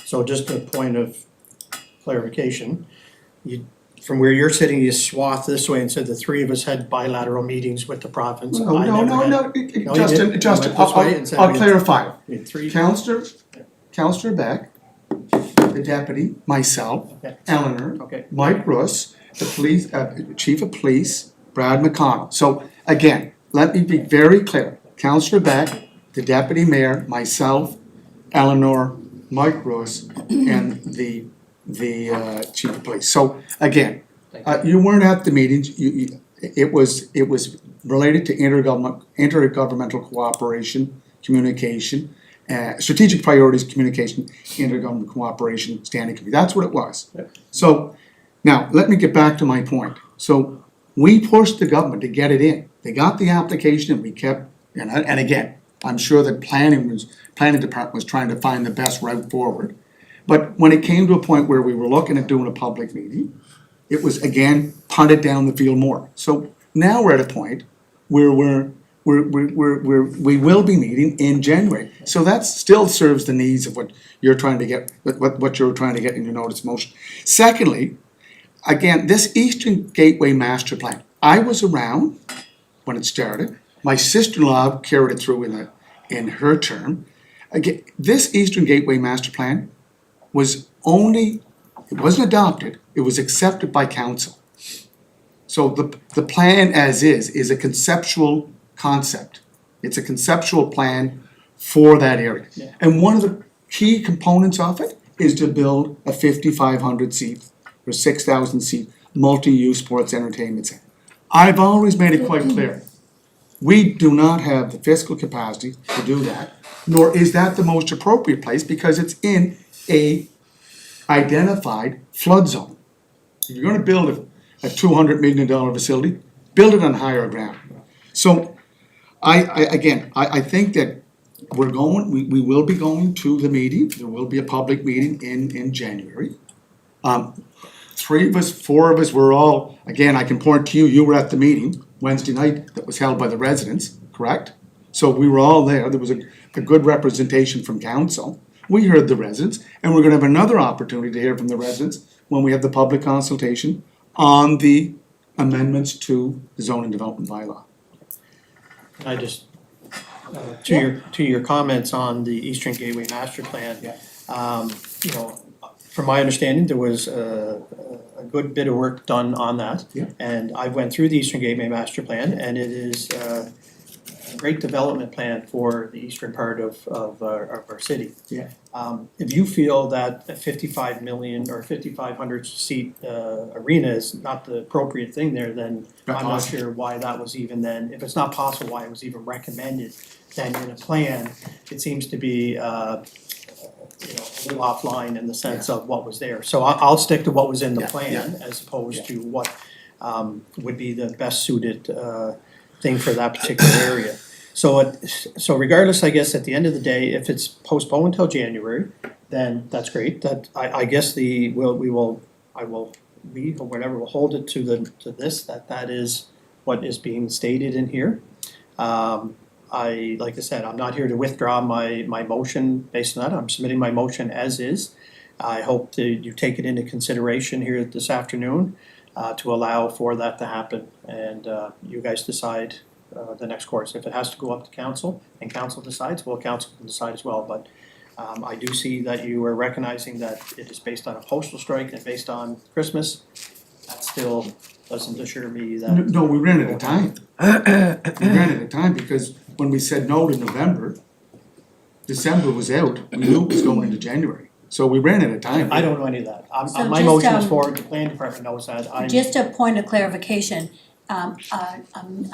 So just a point of clarification, from where you're sitting, you swath this way and said the three of us had bilateral meetings with the province. No, I never had- Justin, You went this way and said I'll we had- clarify. we had three. Counselor Beck, the deputy, myself, Okay. Eleanor, Okay. Mike Russ, the police, chief of police, Brad McConnell. So again, let me be very clear. Counselor Beck, the deputy mayor, myself, Eleanor, Mike Russ, and the chief of police. So again, you weren't at the meetings, it was related to intergovernmental cooperation, communication, Strategic Priorities Communication Intergovernmental Cooperation Standing Committee, that's what it was. So, now, let me get back to my point. So, we pushed the government to get it in. They got the application and we kept, and again, I'm sure that planning department was trying to find the best route forward. But when it came to a point where we were looking at doing a public meeting, it was again punted down the field more. So now we're at a point where we will be meeting in January. So that still serves the needs of what you're trying to get, what you're trying to get in your notice of motion. Secondly, again, this Eastern Gateway Master Plan, I was around when it started. My sister-in-law carried it through in her term. Again, this Eastern Gateway Master Plan was only, it wasn't adopted, it was accepted by council. So the plan as is a conceptual concept. It's a conceptual plan for that area. Yeah. And one of the key components of it is to build a 5,500 seat or 6,000 seat multi-use sports entertainment center. I've always made it quite clear, we do not have the fiscal capacity to do that, nor is that the most appropriate place because it's in a identified flood zone. If you're gonna build a $200 million facility, build it on higher ground. So I think that we will be going to the meeting, there will be a public meeting in January. 3 of us, 4 of us were all, again, I can point to you, you were at the meeting Wednesday night that was held by the residents, correct? So we were all there, there was a good representation from council. We heard the residents, and we're gonna have another opportunity to hear from the residents when we have the public consultation on the amendments to the zoning development bylaw. I just, to your comments on the Eastern Gateway Master Plan, you know, from my understanding, there was a good bit of work done on that. Yeah. And I went through the Eastern Gateway Master Plan, and it is a great development plan for the eastern part of our city. Yeah. If you feel that a 55 million or 5,500 seat arena is not the appropriate thing there, then Not I'm not possible. sure why that was even then, if it's not possible, why it was even recommended. Then in a plan, it seems to be a little offline in the sense of what was there. So I'll stick to what was in the Yeah, plan as opposed to what would be the best suited thing for that particular area. So regardless, I guess at the end of the day, if it's postponed until January, then that's great. That I guess we will hold it to this, that is what is being stated in here. Like I said, I'm not here to withdraw my motion based on that. I'm submitting my motion as is. I hope that you take it into consideration here this afternoon to allow for that to happen, and you guys decide the next course. If it has to go up to council and council decides, well, council can decide as well. But I do see that you are recognizing that it is based on a postal strike and based on Christmas. That still doesn't assure me that. No, we ran out of time. We ran out of time because when we said no to November, December was out, and we knew it was going into January. So we ran out of time. I don't know any of that. So My just, motion is um, forward, the plan department knows that. Just a point of clarification, a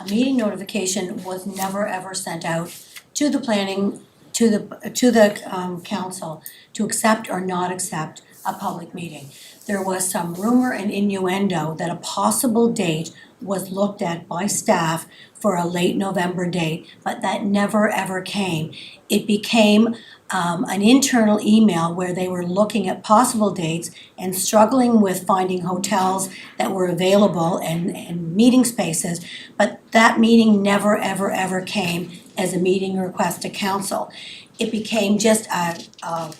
meeting notification was never ever sent out to the planning, to the council to accept or not accept a public meeting. There was some rumor and innuendo that a possible date was looked at by staff for a late November date, but that never ever came. It became an internal email where they were looking at possible dates and struggling with finding hotels that were available and meeting spaces, but that meeting never ever came as a meeting request to council. It became just a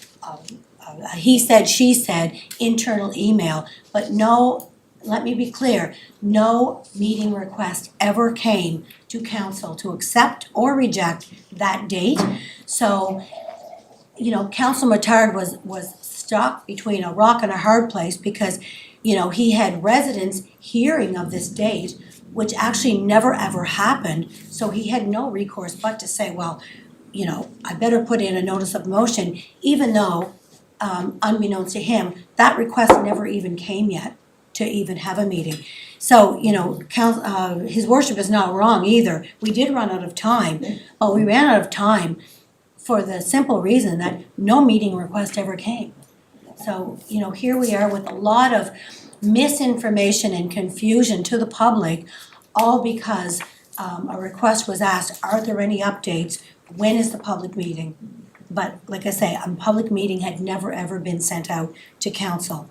he said, she said, internal email, but no, let me be clear, no meeting request ever came to council to accept or reject that date. So, Councilor Matard was stuck between a rock and a hard place because, he had residents hearing of this date, which actually never ever happened. So he had no recourse but to say, well, I better put in a notice of motion, even though unbeknownst to him, that request never even came yet to even have a meeting. So, his worship is not wrong either. We did run out of time, but we ran out of time for the simple reason that no meeting request ever came. So, here we are with a lot of misinformation and confusion to the public, all because a request was asked, are there any updates? When is the public meeting? But like I say, a public meeting had never ever been sent out to council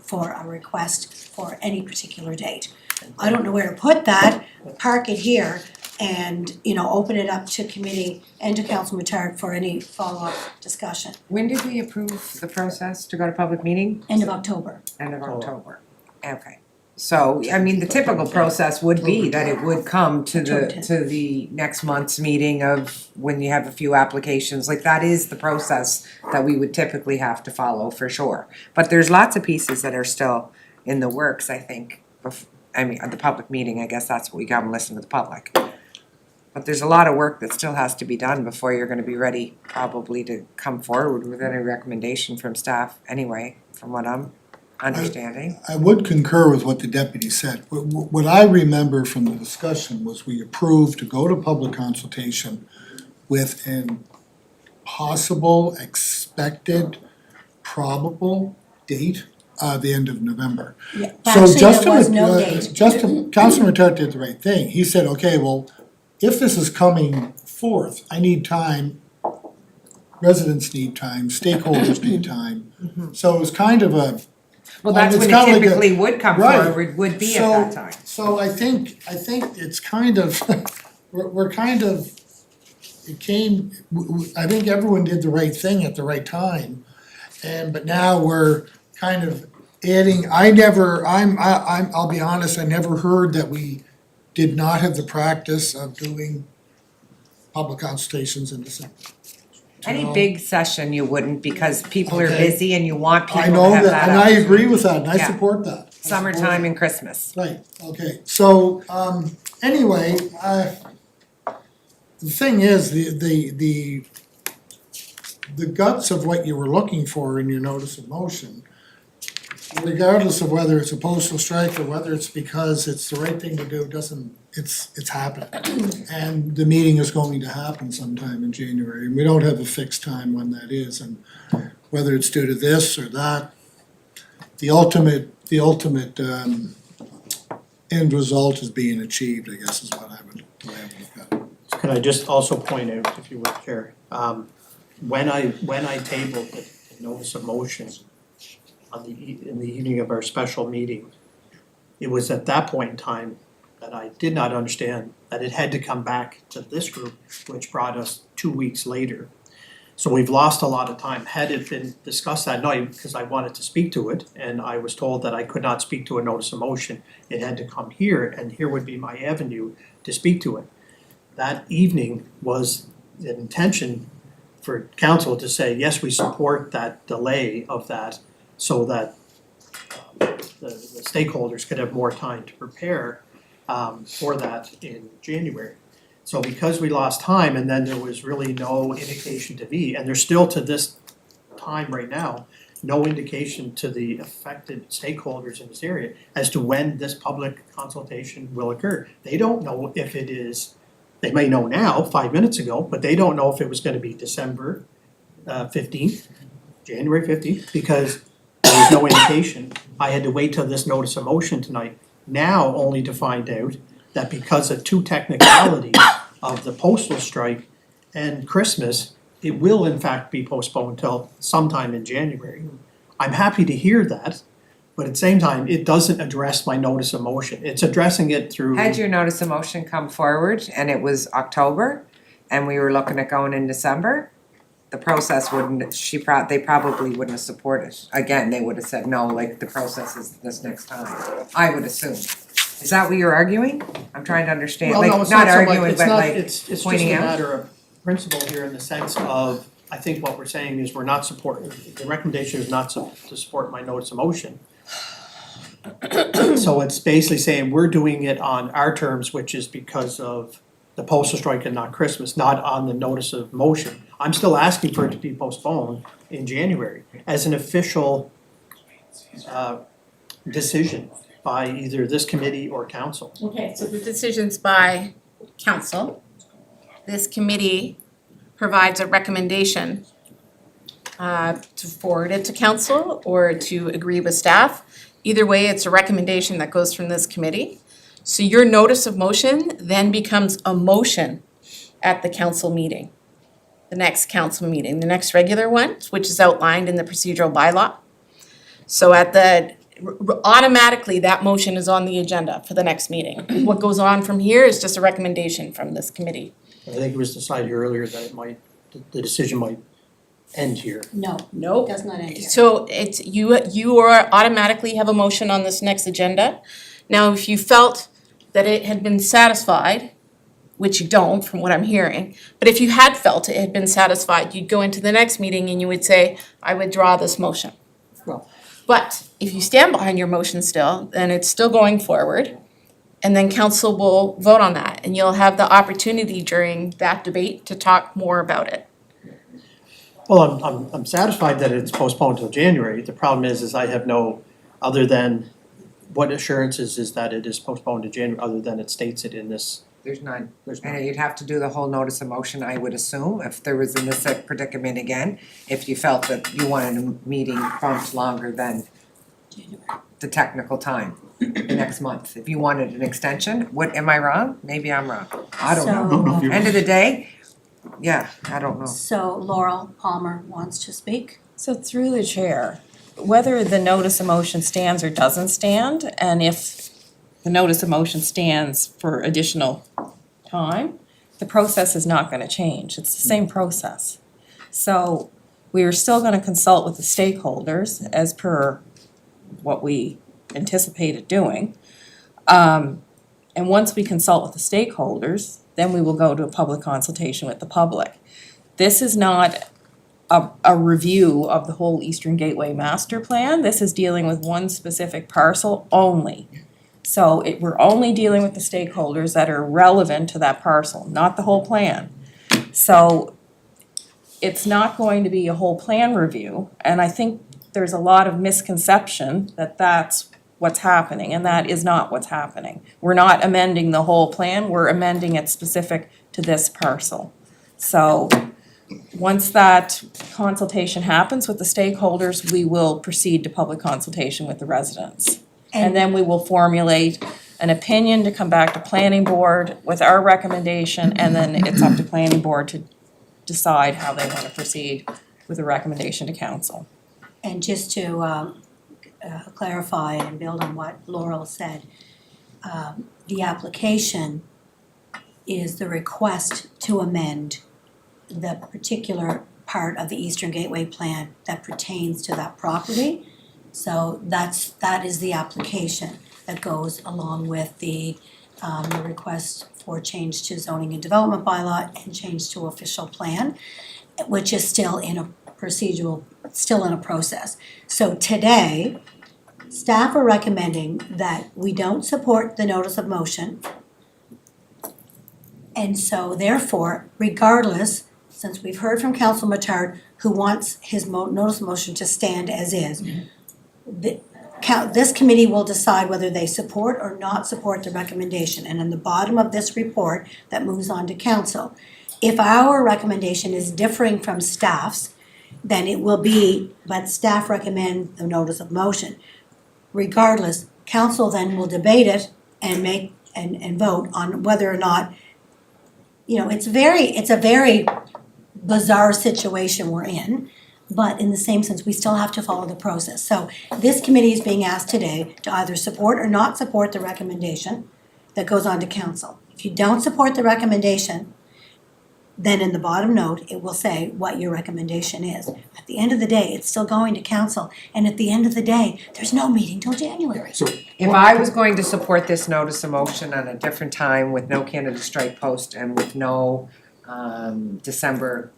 for a request for any particular date. I don't know where to put that, park it here and, open it up to committee and to Council Matark for any follow-up discussion. When did we approve the process to go to public meeting? End of October. End of October. Okay. So, I mean, the typical process would be that it would come to the next month's meeting of when you have a few applications. Like, that is the process that we would typically have to follow for sure. But there's lots of pieces that are still in the works, I think. At the public meeting, I guess that's what we got to listen to the public. But there's a lot of work that still has to be done before you're gonna be ready probably to come forward with any recommendation from staff anyway, from what I'm understanding. I would concur with what the deputy said. What I remember from the discussion was we approved to go to public consultation with an possible, expected, probable date, the end of November. Yeah, So actually, Justin, there was no date. Councilman Matar did the right thing. He said, okay, well, if this is coming forth, I need time, residents need time, stakeholders need time. So it was kind of a, Well, that's it's when kinda it like a- typically would come right. forward, would be at that time. So I think it's kind of, we're kind of, I think everyone did the right thing at the right time. But now we're kind of adding, I'll be honest, I never heard that we did not have the practice of doing public consultations in December. Any No. big session you wouldn't, because people are Okay. busy and you want people I to know have that, that and I out. agree with that, and I Yeah. support that. I support Summertime and Christmas. Right, okay, so, anyway, the thing is, the guts of what you were looking for in your notice of motion, regardless of whether it's a postal strike or whether it's because it's the right thing to do, it's happening. And the meeting is going to happen sometime in January, and we don't have a fixed time when that is, and whether it's due to this or that, the ultimate end result is being achieved, I guess is what I would look at. Can I just also point out, if you would, Chair, when I tabled the notice of motion in the evening of our special meeting, it was at that point in time that I did not understand that it had to come back to this group, which brought us 2 weeks later. So we've lost a lot of time. Had it been discussed that night, because I wanted to speak to it, and I was told that I could not speak to a notice of motion, it had to come here, and here would be my avenue to speak to it. That evening was the intention for council to say, yes, we support that delay of that, so that the stakeholders could have more time to prepare for that in January. So because we lost time and then there was really no indication to me, and there's still to this time right now, no indication to the affected stakeholders in this area as to when this public consultation will occur. They don't know if it is, they may know now, 5 minutes ago, but they don't know if it was gonna be December 15th, January 15th, because there was no indication. I had to wait till this notice of motion tonight, now only to find out that because of two technicalities of the postal strike and Christmas, it will in fact be postponed till sometime in January. I'm happy to hear that, but at the same time, it doesn't address my notice of motion. It's addressing it through. Had your notice of motion come forward and it was October and we were looking at going in December, the process wouldn't, they probably wouldn't have supported. Again, they would have said, no, like the process is this next time, I would assume. Is that what you're arguing? I'm trying to understand, Well, no, like, it's not not so much, arguing, it's but not, like it's just a pointing out. matter of principle here in the sense of, I think what we're saying is we're not supporting, the recommendation is not to support my notice of motion. So it's basically saying we're doing it on our terms, which is because of the postal strike and not Christmas, not on the notice of motion. I'm still asking for it to be postponed in January as an official decision by either this committee or council. Okay, so the decision's by council. This committee provides a recommendation to forward it to council or to agree with staff. Either way, it's a recommendation that goes from this committee. So your notice of motion then becomes a motion at the council meeting, the next council meeting, the next regular one, which is outlined in the procedural bylaw. So automatically, that motion is on the agenda for the next meeting. What goes on from here is just a recommendation from this committee. I think it was decided earlier that it might, the decision might end here. No, it Nope. does not end here. So it's, you are automatically have a motion on this next agenda. Now, if you felt that it had been satisfied, which you don't from what I'm hearing, but if you had felt it had been satisfied, you'd go into the next meeting and you would say, I withdraw this motion. Well- But if you stand behind your motion still, then it's still going forward. And then council will vote on that and you'll have the opportunity during that debate to talk more about it. Well, I'm satisfied that it's postponed till January. The problem is I have no, other than, what assurances is that it is postponed to January, other than it states it in this, There's none. there's And no. you'd have to do the whole notice of motion, I would assume, if there was in this predicament again, if you felt that you wanted a meeting bumped longer than the technical time, the next month. If you wanted an extension, what, am I wrong? Maybe I'm wrong. I don't know. So, End of the day, yeah, I don't know. so Laurel Palmer wants to speak. So through the chair, whether the notice of motion stands or doesn't stand, and if the notice of motion stands for additional time, the process is not gonna change. It's the same process. So we are still gonna consult with the stakeholders as per what we anticipated doing. And once we consult with the stakeholders, then we will go to a public consultation with the public. This is not a review of the whole Eastern Gateway Master Plan. This is dealing with one specific parcel only. So we're only dealing with the stakeholders that are relevant to that parcel, not the whole plan. So it's not going to be a whole plan review, and I think there's a lot of misconception that that's what's happening, and that is not what's happening. We're not amending the whole plan, we're amending it specific to this parcel. So once that consultation happens with the stakeholders, we will proceed to public consultation with the residents. And then we will formulate an opinion to come back to planning board with our recommendation, and then it's up to planning board to decide how they wanna proceed with a recommendation to council. And just to clarify and build on what Laurel said, the application is the request to amend the particular part of the Eastern Gateway Plan that pertains to that property. So that is the application that goes along with the request for change to zoning and development bylaw and change to official plan, which is still in a procedural, still in a process. So today, staff are recommending that we don't support the notice of motion. And so therefore, regardless, since we've heard from Council Matard, who wants his notice of motion to stand as is, this committee will decide whether they support or not support the recommendation. And in the bottom of this report, that moves on to council. If our recommendation is differing from staff's, then it will be, but staff recommend the notice of motion. Regardless, council then will debate it and make, and vote on whether or not, it's a very bizarre situation we're in, but in the same sense, we still have to follow the process. So this committee is being asked today to either support or not support the recommendation that goes on to council. If you don't support the recommendation, then in the bottom note, it will say what your recommendation is. At the end of the day, it's still going to council, and at the end of the day, there's no meeting till January. So, If I was going to support this notice of motion on a different time with no candidate strike post and with no December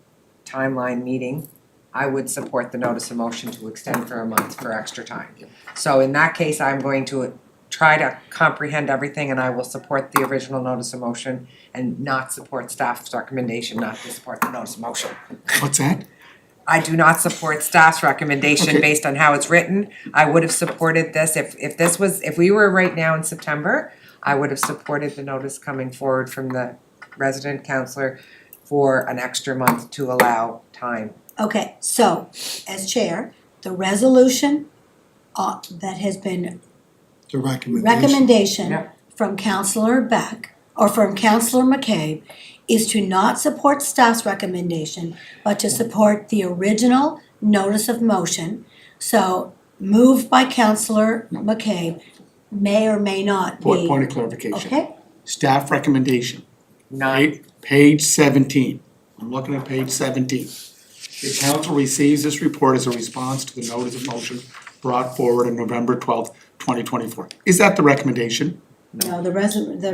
timeline meeting, I would support the notice of motion to extend for a month for extra time. So in that case, I'm going to try to comprehend everything and I will support the original notice of motion and not support staff's recommendation not to support the notice of motion. what's that? I do not support staff's recommendation Okay. based on how it's written. I would have supported this if we were right now in September, I would have supported the notice coming forward from the resident councillor for an extra month to allow time. Okay, so as chair, the resolution that has been The recommendation. recommendation Yep. from Councillor Beck or from Councillor McCabe is to not support staff's recommendation, but to support the original notice of motion. So moved by Councillor McCabe may or may not be. Point of clarification. Okay, Staff recommendation, Not, page 17. I'm looking at page 17. The council receives this report as a response to the notice of motion brought forward on November 12th, 2024. Is that the recommendation? no, the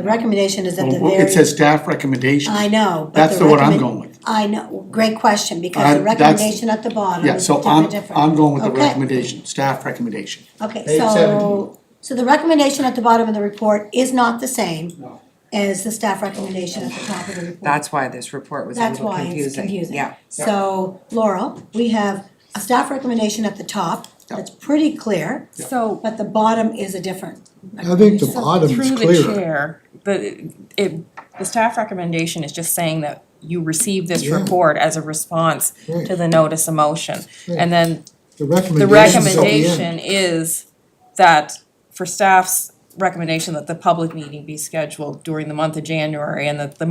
recommendation is at the Well, very. it says staff recommendation. I know, but That's the the one I'm recommend- going with. I know, great question, because the That's- recommendation at the bottom Yeah, is so different. I'm going with the Okay. recommendation, staff recommendation. Okay, Page so the recommendation at the bottom of the report is not the same No. as the staff recommendation at the top of the report. that's why this report was a That's little why it's confusing. confusing. Yeah. So Laurel, we have a staff recommendation at the top, that's pretty clear, So but the bottom is a different. I think the recommendation. bottom is through the clear. chair, the staff recommendation is just saying that you received this Yeah. report as a response Right. to the notice of motion. And then The the recommendation's at the end. recommendation is that for staff's recommendation that the public meeting be scheduled during the month of January and that the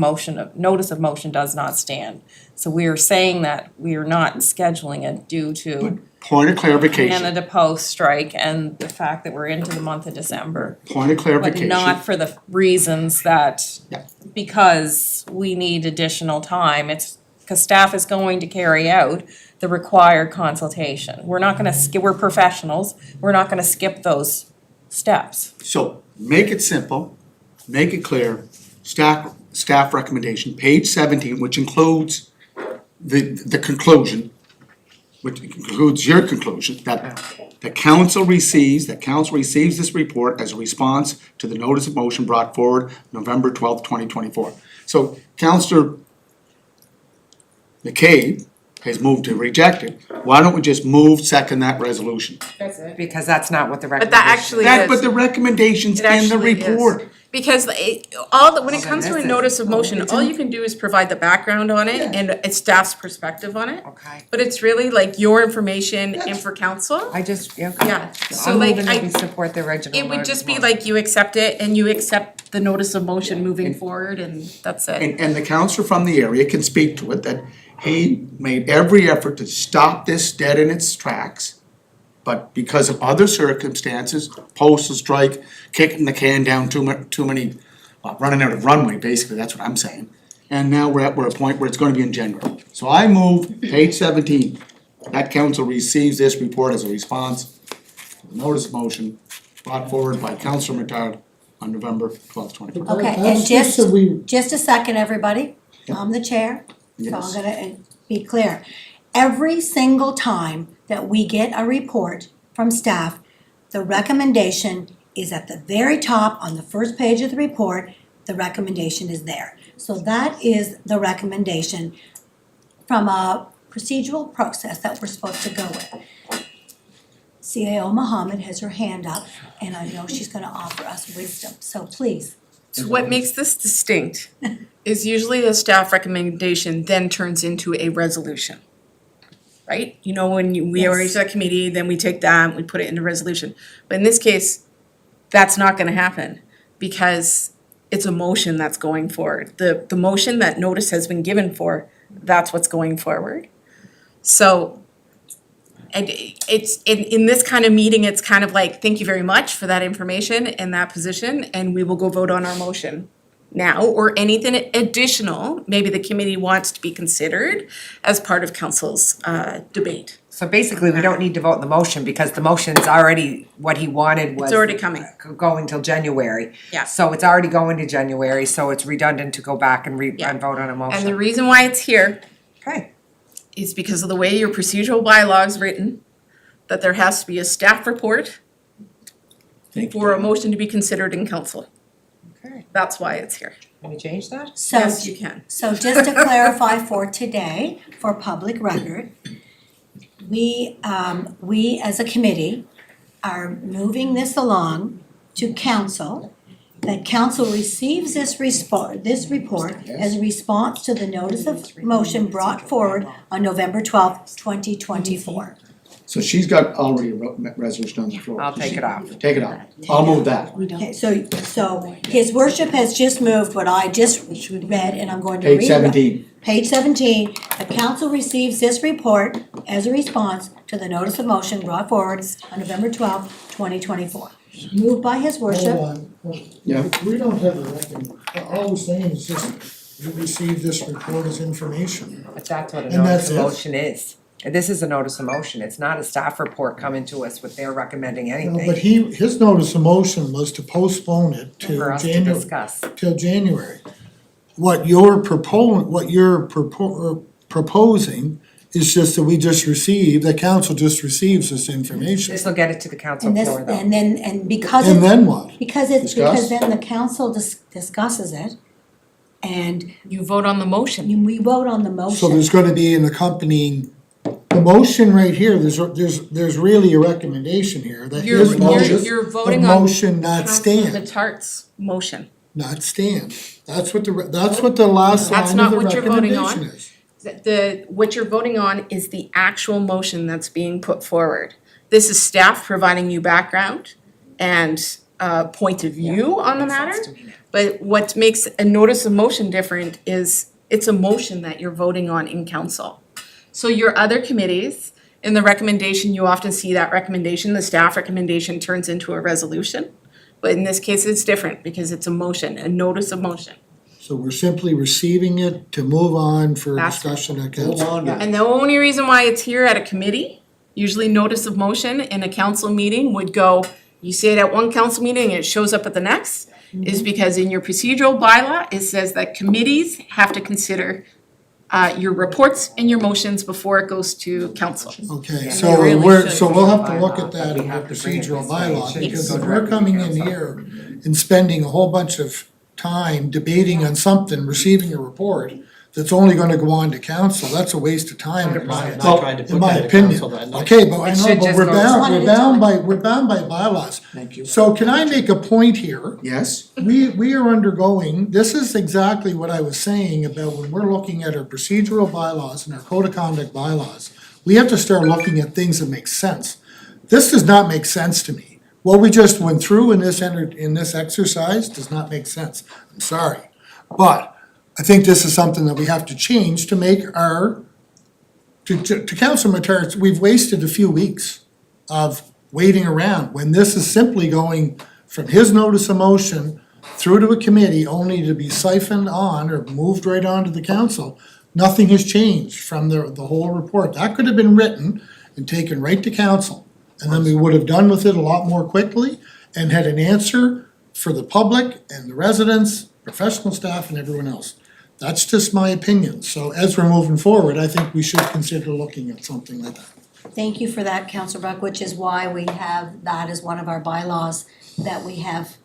notice of motion does not stand. So we are saying that we are not scheduling it due to Point of clarification, Canada Post strike and the fact that we're into the month of December. point of But clarification. not for the reasons that, Yeah. because we need additional time, it's, because staff is going to carry out the required consultation. We're not gonna we're professionals, we're not gonna skip those steps. So make it simple, make it clear, staff recommendation, page 17, which includes the conclusion, which includes your conclusion, that the council receives this report as a response to the notice of motion brought forward November 12th, 2024. So Councillor McCabe has moved to reject it. Why don't we just second that resolution? Because that's not what the But recommendation. that actually But is, the recommendation's it in the actually is. report. Because when it then comes to this a is- notice of motion, all you can do is provide the background on it and it's staff's perspective on it. Okay, But it's really like your information and for council. I just, yeah. Yeah, so I'm like moving that we I, support the original. it would just be motion. like you accept it and you accept the notice of motion moving forward and that's it. And the counselor from the area can speak to it, that he made every effort to stop this dead in its tracks. But because of other circumstances, postal strike, kicking the can down too many, running out of runway, basically, that's what I'm saying. And now we're at a point where it's gonna be in January. So I move, page 17, that council receives this report as a response to the notice of motion brought forward by Councilor McDonald on November 12th, 2024. Okay, and That's just, so we, just a second, everybody, I'm the chair, so I'm Yes. gonna be clear. Every single time that we get a report from staff, the recommendation is at the very top on the first page of the report, the recommendation is there. So that is the recommendation from a procedural process that we're supposed to go with. CAO Mohammed has her hand up, and I know she's gonna offer us wisdom, so please. So what makes this distinct is usually the staff recommendation then turns into a resolution. Right? You know, when we Yes. arrange that committee, then we take that, and we put it into resolution. But in this case, that's not gonna happen because it's a motion that's going forward. The motion that notice has been given for, that's what's going forward. So and it's in this kind of meeting, it's kind of like, thank you very much for that information and that position, and we will go vote on our motion now, or anything additional, maybe the committee wants to be considered as part of council's debate. So basically, we don't need to vote the motion because the motion's already, what he wanted was. It's already coming. Going till January. Yeah. So it's already going to January, so it's redundant to go back and Yeah. and vote on a motion. And the reason why it's here Okay, is because of the way your procedural bylaw is written, that there has to be a staff report for a motion to be considered in council. okay. That's why it's here. Can we change that? So, Yes, you can. so just to clarify for today, for public record, we as a committee are moving this along to council that council receives this report as a response to the notice of motion brought forward on November 12th, 2024. So she's got already a resolution on the floor. I'll take it off. Take it off. I'll move that. Okay, so his worship has just moved what I just read, and I'm going to read. Page 17. Page 17, the council receives this report as a response to the notice of motion brought forward on November 12th, 2024. Moved by his worship. Hold on. Yeah. We don't have a record, all we're saying is just, we received this report as information. But that's what a And notice that's of it? motion is. This is a notice of motion, it's not a staff report coming to us with their recommending No, anything but his notice of motion was to postpone it for to us to January, discuss. till January. What you're proposing is just that we just received, the council just receives this information. This will get it to the council And this, floor though. and then, and because And it's, then what? because Discuss? then the council discusses it, and You vote on the motion. we vote on the motion. So there's gonna be an accompanying, the motion right here, there's really a recommendation here that You're, his you're, motion, you're the voting on motion not Councilor stand, Letart's motion. not stand. That's what the last That's line not of the what you're voting on. recommendation is. What you're voting on is the actual motion that's being put forward. This is staff providing you background and point of view on the matter. But what makes a notice of motion different is it's a motion that you're voting on in council. So your other committees, in the recommendation, you often see that recommendation, the staff recommendation turns into a resolution. But in this case, it's different because it's a motion, a notice of motion. So we're simply receiving it to move on for That's- discussion at Hold council. on. And the only reason why it's here at a committee, usually notice of motion in a council meeting would go, you say it at one council meeting and it shows up at the next, is because in your procedural bylaw, it says that committees have to consider your reports and your motions before it goes to council. Okay, Yeah, so they really we're, should. so we'll have to look at Bylaw, that but we in our have to bring it procedural this way. bylaw, It should because go if we're directly to coming in council. here and spending a whole bunch of time debating on something, receiving a report that's only gonna go on to council, that's a waste of time in my, Not trying to in put my that to opinion. council that night. Okay, but I It know, should but just we're go- bound, One at we're a bound time. by, we're bound by bylaws. Thank you. So can I make a point here? Yes? We are undergoing, this is exactly what I was saying about when we're looking at our procedural bylaws and our code of conduct bylaws. We have to start looking at things that make sense. This does not make sense to me. What we just went through in this exercise does not make sense. I'm sorry. But I think this is something that we have to change to make our, to Councilor Matar's, we've wasted a few weeks of waiting around when this is simply going from his notice of motion through to a committee only to be siphoned on or moved right on to the council. Nothing has changed from the whole report. That could have been written and taken right to council. And then we would have done with it a lot more quickly and had an answer for the public and the residents, professional staff and everyone else. That's just my opinion. So as we're moving forward, I think we should consider looking at something like that. Thank you for that, Councillor Buck, which is why we have that as one of our bylaws that we have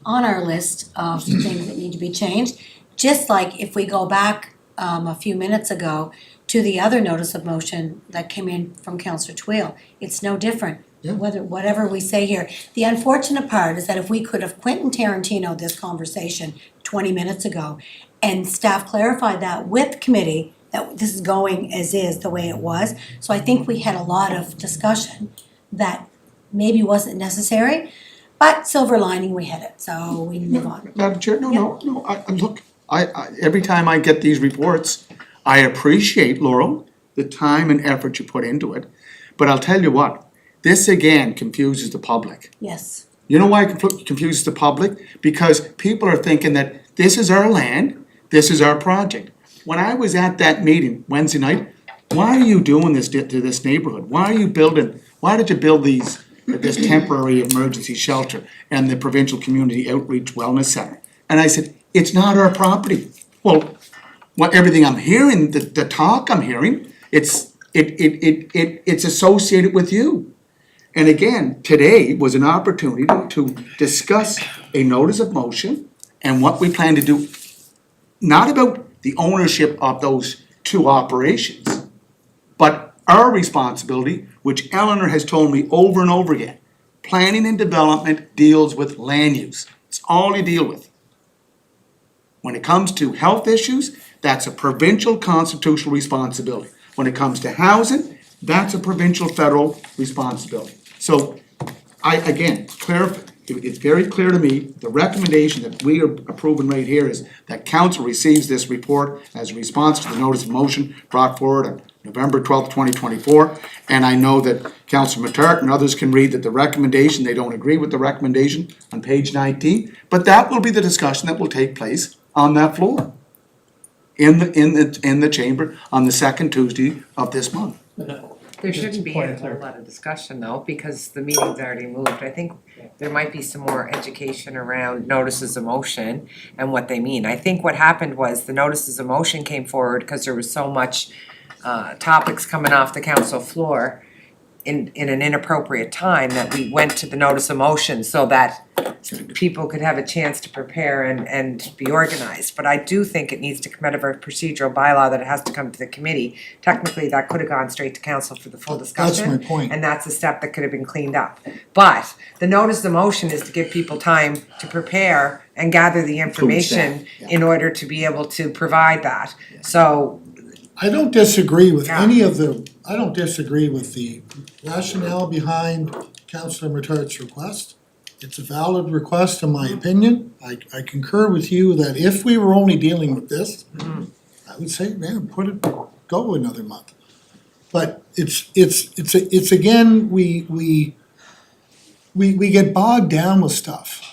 on our list of things that need to be changed. Just like if we go back a few minutes ago to the other notice of motion that came in from Councillor Twill, it's no different. Yeah. Whatever we say here. The unfortunate part is that if we could have Quentin Tarantino this conversation 20 minutes ago and staff clarified that with committee, that this is going as is the way it was. So I think we had a lot of discussion that maybe wasn't necessary, but silver lining, we hit it, so we move on. Madam Chair, no, look, every time I get these reports, I appreciate, Laurel, the time and effort you put into it. But I'll tell you what, this again confuses the public. Yes. You know why it confuses the public? Because people are thinking that this is our land, this is our project. When I was at that meeting Wednesday night, why are you doing this to this neighborhood? Why did you build this temporary emergency shelter and the Provincial Community Outreach Wellness Center? And I said, it's not our property. Well, everything I'm hearing, the talk I'm hearing, it's associated with you. And again, today was an opportunity to discuss a notice of motion and what we plan to do, not about the ownership of those two operations, but our responsibility, which Eleanor has told me over and over again. Planning and development deals with land use. It's all you deal with. When it comes to health issues, that's a provincial constitutional responsibility. When it comes to housing, that's a provincial federal responsibility. So it's very clear to me, the recommendation that we are approving right here is that council receives this report as a response to the notice of motion brought forward on November 12th, 2024. And I know that Councilor Matart and others can read that the recommendation, they don't agree with the recommendation on page 19, but that will be the discussion that will take place on that floor in the chamber on the second Tuesday of this month. There shouldn't be a whole lot of discussion though, because the meeting's already moved. I think there might be some more education around notices of motion and what they mean. I think what happened was the notices of motion came forward because there was so much topics coming off the council floor in an inappropriate time that we went to the notice of motion so that people could have a chance to prepare and be organized. But I do think it needs to come out of our procedural bylaw that it has to come to the committee. Technically, that could have gone straight to council for the full discussion. That's my point. And that's a step that could have been cleaned up. But the notice of motion is to give people time to prepare and gather the information in order to be able to provide that. So I don't disagree with Yeah. I don't disagree with the rationale behind Councillor Matart's request. It's a valid request in my opinion. I concur with you that if we were only dealing with this, I would say, man, go another month. But it's again, we get bogged down with stuff.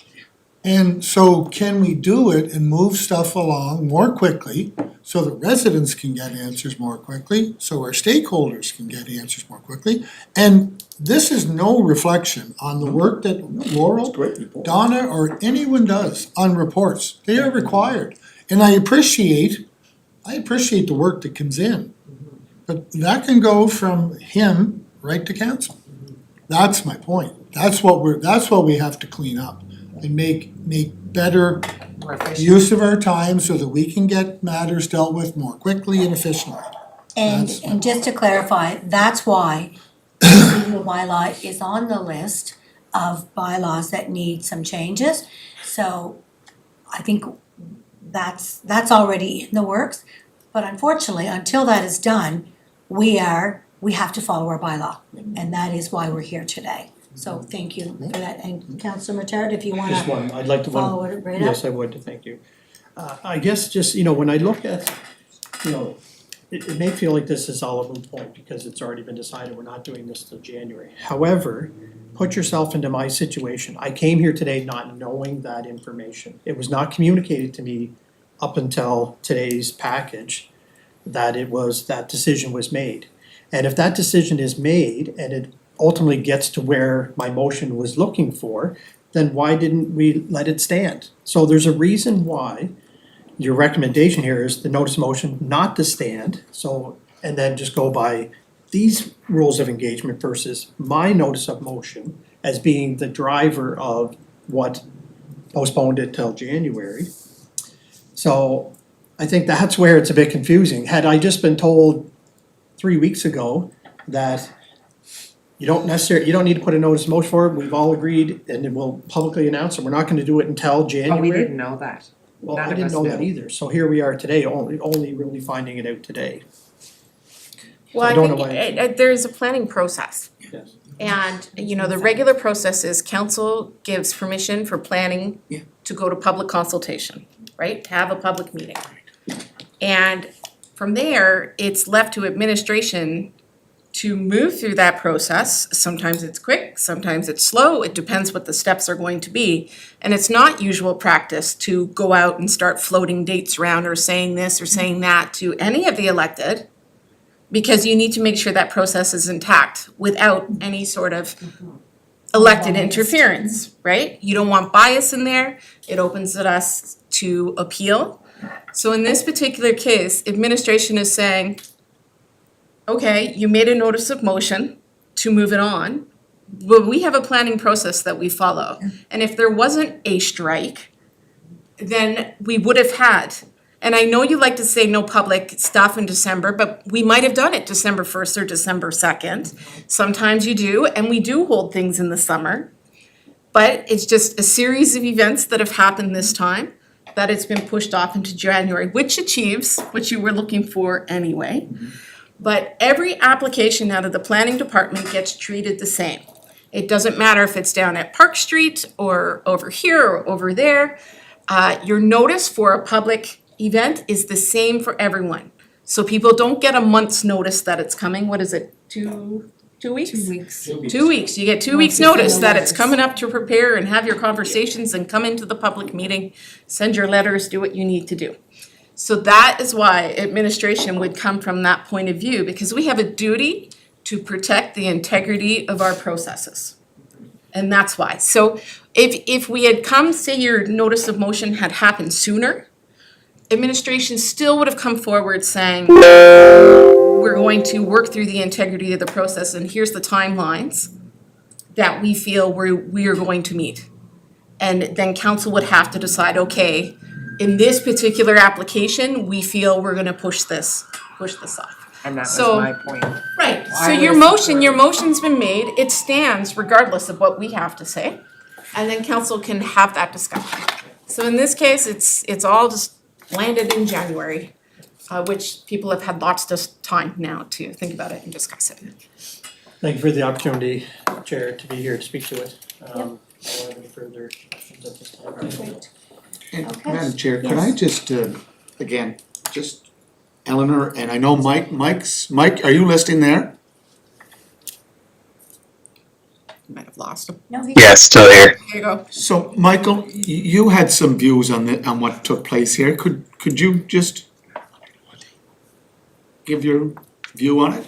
And so can we do it and move stuff along more quickly so that residents can get answers more quickly, so our stakeholders can get answers more quickly? And this is no reflection on the work that Laurel, Donna, or anyone does on reports. They are required. And I appreciate the work that comes in. But that can go from him right to council. That's my point. That's what we have to clean up and make better more efficient. use of our time so that we can get matters dealt with more quickly and efficiently. And just to clarify, that's why the legal bylaw is on the list of bylaws that need some changes. So I think that's already in the works. But unfortunately, until that is done, we have to follow our bylaw. And that is why we're here today. So thank you for that. And Councillor Matard, if you wanna Just one, I'd like to follow it right up. Yes, I would, thank you. I guess just, when I look at, it may feel like this is all a moot point because it's already been decided we're not doing this till January. However, put yourself into my situation. I came here today not knowing that information. It was not communicated to me up until today's package that that decision was made. And if that decision is made and it ultimately gets to where my motion was looking for, then why didn't we let it stand? So there's a reason why your recommendation here is the notice of motion not to stand, and then just go by these rules of engagement versus my notice of motion as being the driver of what postponed it till January. So I think that's where it's a bit confusing. Had I just been told 3 weeks ago that you don't need to put a notice of motion for it, we've all agreed, and it will publicly announce it, we're not gonna do it until January. But we didn't know that. Well, None I of didn't us know that knew. either, so here we are today, only really finding it out today. Well, I I don't know think why- there's a planning process. Yes. And, the regular process is council gives permission for planning Yeah. to go to public consultation, right? To have a public meeting. And from there, it's left to administration to move through that process. Sometimes it's quick, sometimes it's slow, it depends what the steps are going to be. And it's not usual practice to go out and start floating dates around or saying this or saying that to any of the elected, because you need to make sure that process is intact without any sort of elected interference, right? You don't want bias in there, it opens us to appeal. So in this particular case, administration is saying, okay, you made a notice of motion to move it on, but we have a planning process that we follow. And if there wasn't a strike, then we would have had, and I know you like to say no public stuff in December, but we might have done it December 1st or December 2nd. Sometimes you do, and we do hold things in the summer. But it's just a series of events that have happened this time, that it's been pushed off into January, which achieves what you were looking for anyway. But every application out of the planning department gets treated the same. It doesn't matter if it's down at Park Street or over here or over there. Your notice for a public event is the same for everyone. So people don't get a month's notice that it's coming. What is it, 2 weeks? 2 weeks. 2 weeks, you get 2 weeks' notice that it's coming up to prepare and have your conversations and come into the public meeting, send your letters, do what you need to do. So that is why administration would come from that point of view, because we have a duty to protect the integrity of our processes. And that's why. So if we had come, say your notice of motion had happened sooner, administration still would have come forward saying, we're going to work through the integrity of the process, and here's the timelines that we feel we are going to meet. And then council would have to decide, okay, in this particular application, we feel we're gonna push this off. And that was So- my point. Right, so I your would've your motion's been made, it stands regardless of what we have to say. And then council can have that discussion. So in this case, it's all just landed in January, which people have had lots of time now to think about it and discuss it. Thank you for the opportunity, Chair, to be here to speak to it. I don't have any further questions at this time. And Okay. Madam Chair, could I just, again, just Eleanor, and I know Mike, Mike, are you listening there? Might have lost him. No, he. Yes, still here. There you go. So, Michael, you had some views on what took place here. Could you just give your view on it?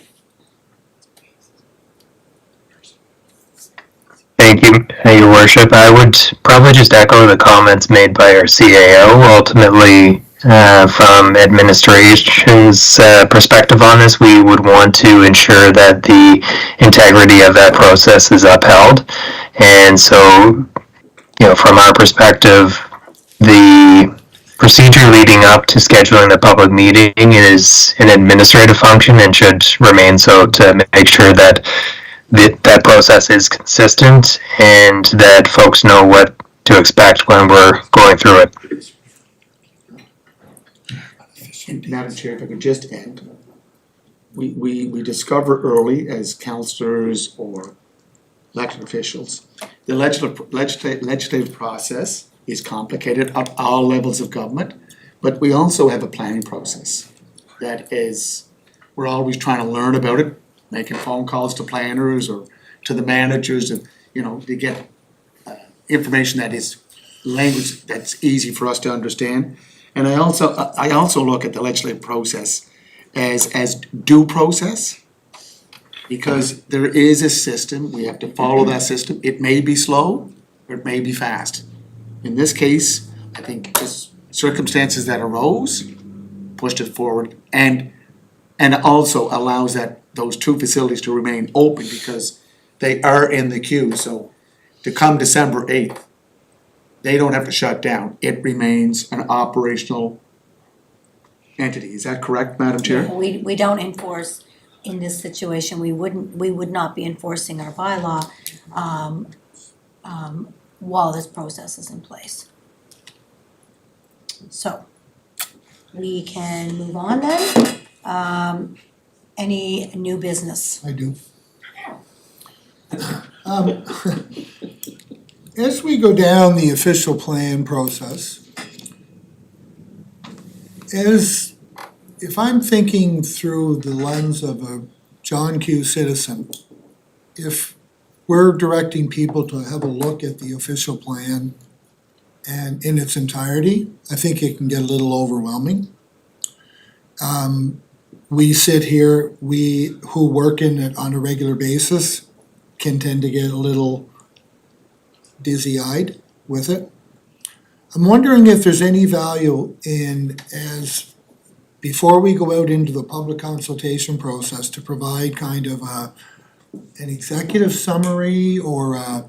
Thank you, Your Worship. I would probably just echo the comments made by our CAO. Ultimately, from administration's perspective on this, we would want to ensure that the integrity of that process is upheld. And so, from our perspective, the procedure leading up to scheduling the public meeting is an administrative function and should remain so, to make sure that that process is consistent and that folks know what to expect when we're going through it. And Madam Chair, if I could just end. We discover early as councillors or elected officials, the legislative process is complicated at all levels of government, but we also have a planning process that is, we're always trying to learn about it, making phone calls to planners or to the managers and, to get information that is language that's easy for us to understand. And I also look at the legislative process as due process, because there is a system, we have to follow that system. It may be slow, or it may be fast. In this case, I think just circumstances that arose pushed it forward and also allows those two facilities to remain open because they are in the queue. So to come December 8th, they don't have to shut down. It remains an operational entity. Is that correct, Madam Chair? We don't enforce, in this situation, we would not be enforcing our bylaw while this process is in place. So, we can move on then. Any new business? I do. As we go down the official plan process, if I'm thinking through the lens of a John Q. citizen, if we're directing people to have a look at the official plan and in its entirety, I think it can get a little overwhelming. We sit here, we who work in it on a regular basis can tend to get a little dizzy-eyed with it. I'm wondering if there's any value in, as before we go out into the public consultation process, to provide kind of an executive summary or a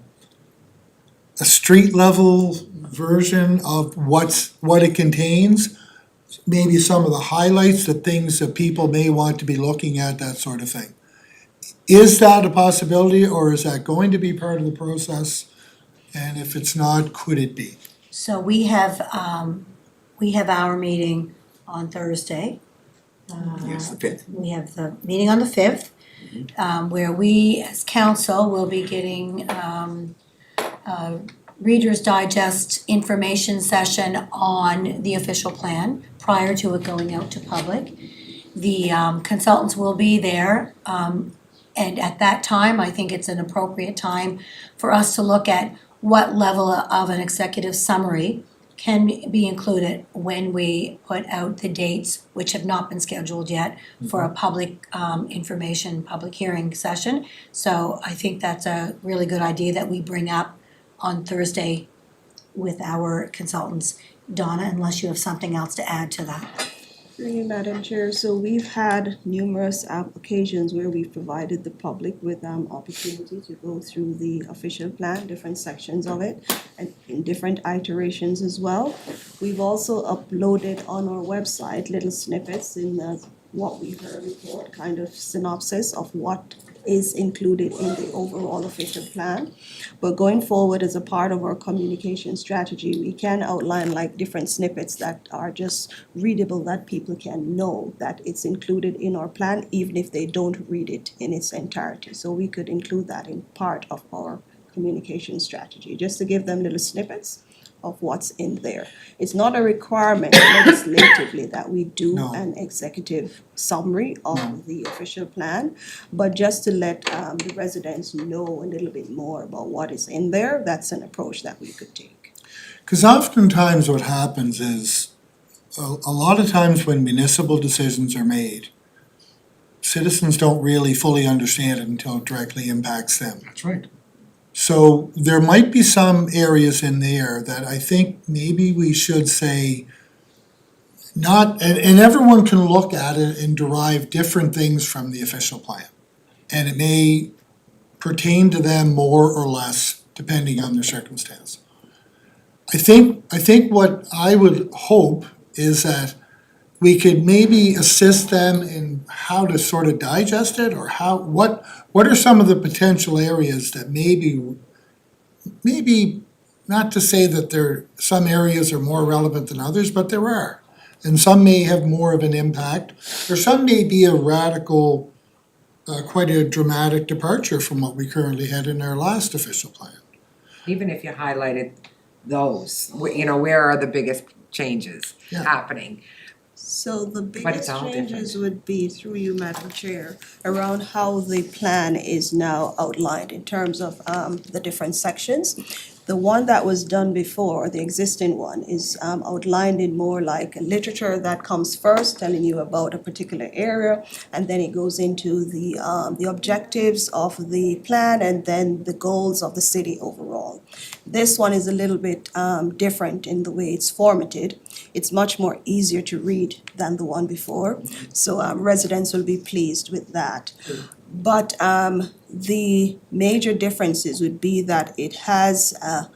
street level version of what it contains, maybe some of the highlights, the things that people may want to be looking at, that sort of thing. Is that a possibility, or is that going to be part of the process? And if it's not, could it be? So we have our meeting on Thursday. Yes, the fifth. We have the meeting on the fifth, where we as council will be getting Reader's Digest information session on the official plan prior to it going out to public. The consultants will be there, and at that time, I think it's an appropriate time for us to look at what level of an executive summary can be included when we put out the dates, which have not been scheduled yet, for a public information, public hearing session. So I think that's a really good idea that we bring up on Thursday with our consultants. Donna, unless you have something else to add to that. Through you, Madam Chair, so we've had numerous occasions where we've provided the public with opportunity to go through the official plan, different sections of it, and in different iterations as well. We've also uploaded on our website little snippets in what we heard report, kind of synopsis of what is included in the overall official plan. But going forward, as a part of our communication strategy, we can outline like different snippets that are just readable, that people can know that it's included in our plan, even if they don't read it in its entirety. So we could include that in part of our communication strategy, just to give them little snippets of what's in there. It's not a requirement legislatively that we do No. an executive summary of the official plan, but just to let the residents know a little bit more about what is in there, that's an approach that we could take. Because oftentimes what happens is, a lot of times when municipal decisions are made, citizens don't really fully understand it until it directly impacts them. That's right. So there might be some areas in there that I think maybe we should say not, and everyone can look at it and derive different things from the official plan. And it may pertain to them more or less depending on their circumstance. I think what I would hope is that we could maybe assist them in how to sort of digest it, or what are some of the potential areas that maybe not to say that some areas are more relevant than others, but there are. And some may have more of an impact, or some may be a radical, quite a dramatic departure from what we currently had in our last official plan. Even if you highlighted those, where are the biggest changes Yeah. happening? So the it's biggest all changes would be, through you, Madam Chair, around how the plan is now outlined in terms of the different sections. The one that was done before, the existing one, is outlined in more like literature that comes first, telling you about a particular area, and then it goes into the objectives of the plan and then the goals of the city overall. This one is a little bit different in the way it's formatted. It's much more easier to read than the one before, so residents will be pleased with that. But the major differences would be that it has a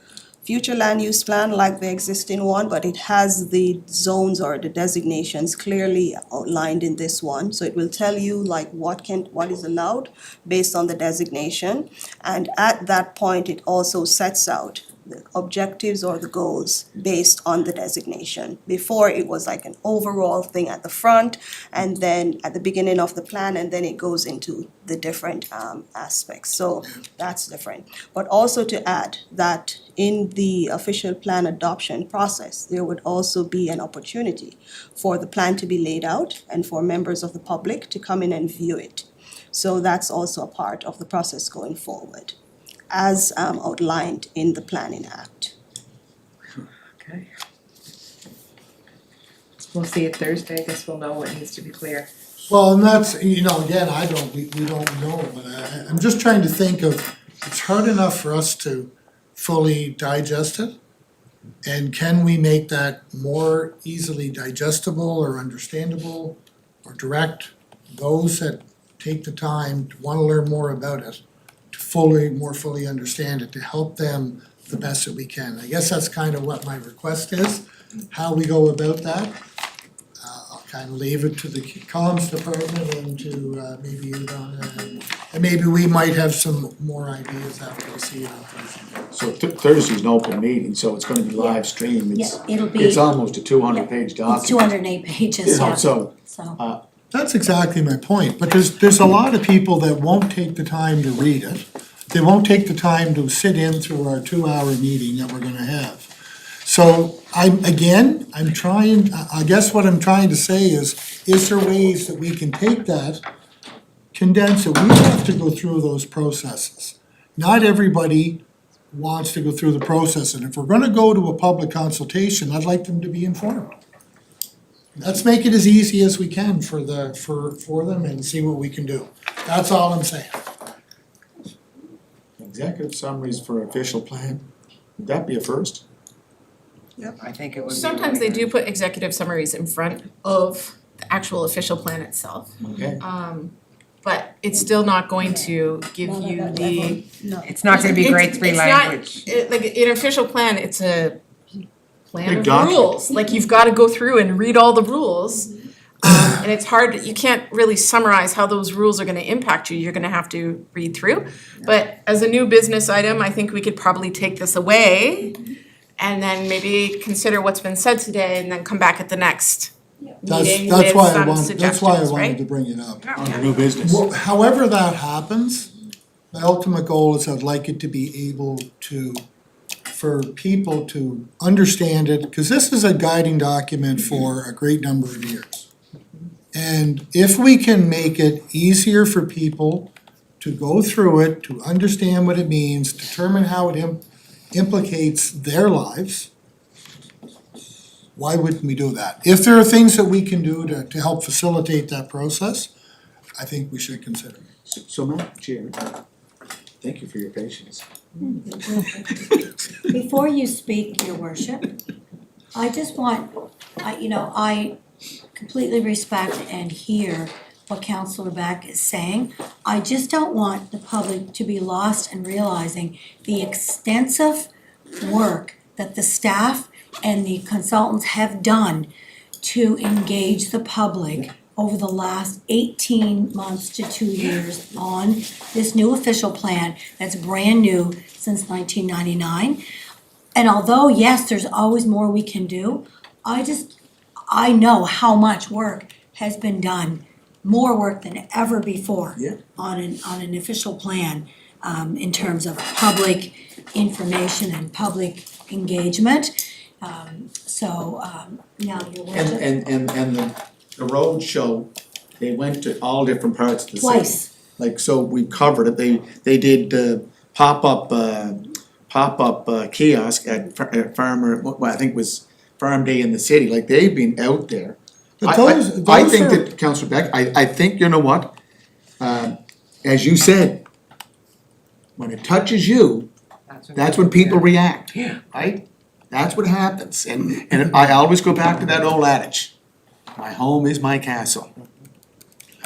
future land use plan like the existing one, but it has the zones or the designations clearly outlined in this one. So it will tell you like what is allowed based on the designation. And at that point, it also sets out the objectives or the goals based on the designation. Before, it was like an overall thing at the front and then at the beginning of the plan, and then it goes into the different aspects. So that's different. But also to add that in the official plan adoption process, there would also be an opportunity for the plan to be laid out and for members of the public to come in and view it. So that's also a part of the process going forward, as outlined in the Planning Act. Okay. We'll see it Thursday, I guess we'll know what needs to be clear. Well, and that's, again, we don't know, but I'm just trying to think of, it's hard enough for us to fully digest it. And can we make that more easily digestible or understandable or direct those that take the time to wanna learn more about it, to more fully understand it, to help them the best that we can. I guess that's kind of what my request is, how we go about that. I'll kind of leave it to the comms department and to maybe you, Donna, and maybe we might have some more ideas after we see it on Thursday. So Thursday's an open meeting, so it's gonna be live streamed, Yeah, it'll be, it's almost a 200-page document. it's 208 pages, yeah, So, so. That's exactly my point, but there's a lot of people that won't take the time to read it. They won't take the time to sit in through our 2-hour meeting that we're gonna have. So I guess what I'm trying to say is there ways that we can take that, condense it, we have to go through those processes. Not everybody wants to go through the process, and if we're gonna go to a public consultation, I'd like them to be informed. Let's make it as easy as we can for them and see what we can do. That's all I'm saying. executive summaries for official plan, would that be a first? I think it would be. Sometimes they do put executive summaries in front of the actual official plan itself. Okay. But it's still not going to give you the. No. It's not gonna be grade 3 language. Like in official plan, it's a plan Big of document. rules, like you've gotta go through and read all the rules. And it's hard, you can't really summarize how those rules are gonna impact you, you're gonna have to read through. But as a new business item, I think we could probably take this away and then maybe consider what's been said today and then come back at the next meeting That's with why I some wanted, that's why I suggestions, wanted right? to bring it up. Under new business. Well, however that happens, my ultimate goal is I'd like it to be able to, for people to understand it, because this is a guiding document for a great number of years. And if we can make it easier for people to go through it, to understand what it means, determine how it implicates their lives, why wouldn't we do that? If there are things that we can do to help facilitate that process, I think we should consider it. So Madam Chair, thank you for your patience. Before you speak, your worship, I just want, I completely respect and hear what Councillor Beck is saying. I just don't want the public to be lost in realizing the extensive work that the staff and the consultants have done to engage the public over the last 18 months to 2 years on this new official plan that's brand new since 1999. And although, yes, there's always more we can do, I know how much work has been done, more work than ever before on an official plan in terms of public information and public engagement. Now your worship. And the road show, they went to all different parts of the city. Twice. Like, so we covered it, they did pop-up kiosk at Farmer, well, I think it was Farm Day in the City, like they've been out there. But I those think are- that, Councillor Beck, I think, you know what? As you said, when it touches you, that's when people react, right? That's what happens, and I always go back to that old adage, my home is my castle.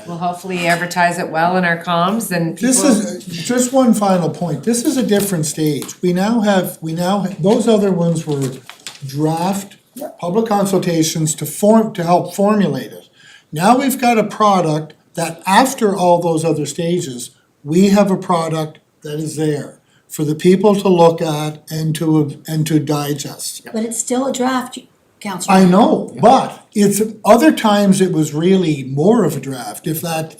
We'll hopefully advertise it well in our comms and people. This is, just one final point, this is a different stage. We now have, those other ones were draft public consultations to help formulate it. Now we've got a product that after all those other stages, we have a product that is there for the people to look at and to digest. But it's still a draft, Councillor. I know, but it's, other times it was really more of a draft, if that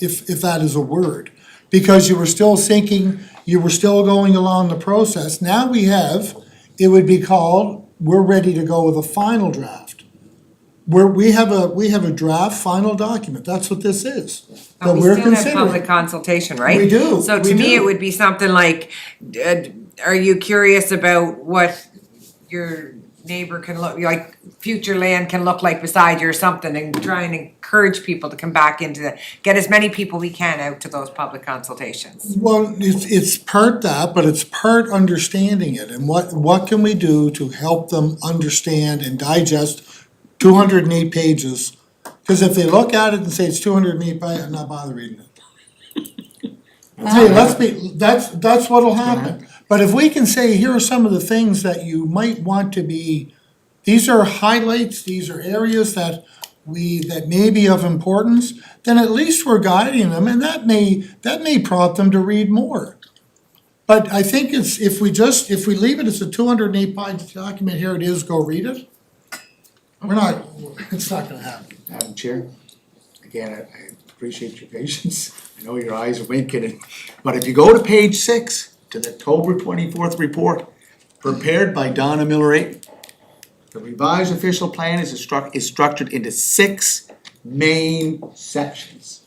is a word. Because you were still thinking, you were still going along the process. Now we have, it would be called, we're ready to go with a final draft. We have a draft final document, that's what this is. But That we we're still have considering. public consultation, right? We do, So we to me, do. it would be something like, are you curious about what your neighbor can look, like future land can look like beside you or something, and try and encourage people to come back into get as many people we can out to those public consultations. Well, it's part that, but it's part understanding it, and what can we do to help them understand and digest 208 pages? Because if they look at it and say it's 208 pages, I'm not bothering reading it. Hey, that's what'll happen. But if we can say, here are some of the things that you might want to be, these are highlights, these are areas that that may be of importance, then at least we're guiding them, and that may prompt them to read more. But I think if we leave it as a 208-page document, here it is, go read it, it's not gonna happen. Madam Chair, again, I appreciate your patience. I know your eyes are winking, but if you go to page 6, to the October 24th report, prepared by Donna Miller-Ayton, the revised official plan is structured into 6 main sections.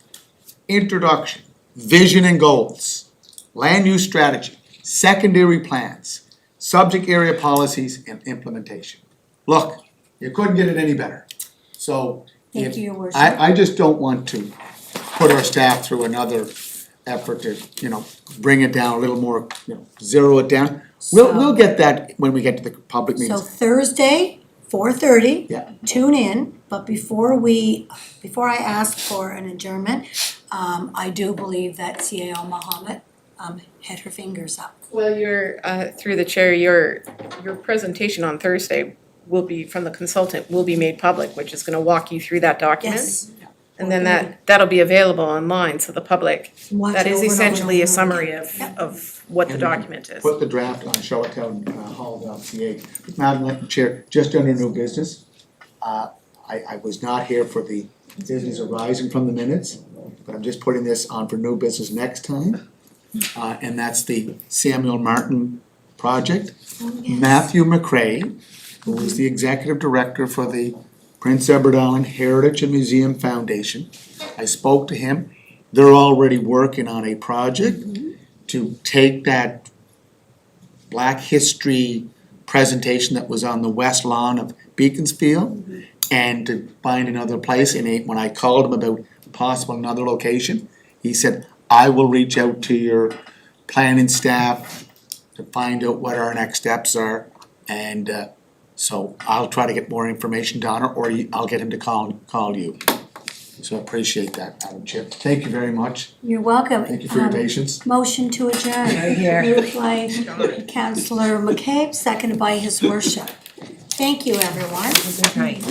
Introduction, vision and goals, land use strategy, secondary plans, subject area policies, and implementation. Look, you couldn't get it any better. So, Thank you, Your Worship. I just don't want to put our staff through another effort to, bring it down a little more, zero it down. We'll get that when we get to the public So meetings. Thursday, 4:30. Yeah. Tune in, but before I ask for an adjournment, I do believe that CAO Mohammed, had her fingers up. Well, through the chair, your presentation on Thursday will be, from the consultant, will be made public, which is gonna walk you through that document. Yes. And then that'll be available online, so the public, Watch that it is over and over essentially a and over summary again. Yep. of what the document is. Put the draft on showitown.hall.ca. Madam Chair, just under new business, I was not here for the business arising from the minutes, but I'm just putting this on for new business next time. And that's the Samuel Martin project. Oh, yes. Matthew McCrae, who is the executive director for the Prince Edward Island Heritage and Museum Foundation. I spoke to him. They're already working on a project to take that Black history presentation that was on the west lawn of Beaconsfield and to find another place. And when I called him about possible another location, he said, I will reach out to your planning staff to find out what our next steps are. And so I'll try to get more information, Donna, or I'll get him to call you. So I appreciate that, Madam Chair. Thank you very much. You're welcome. Thank you for your patience. Motion to adjourn. Right here. Moved by Councillor McCabe, seconded by His Worship. Thank you, everyone. Right.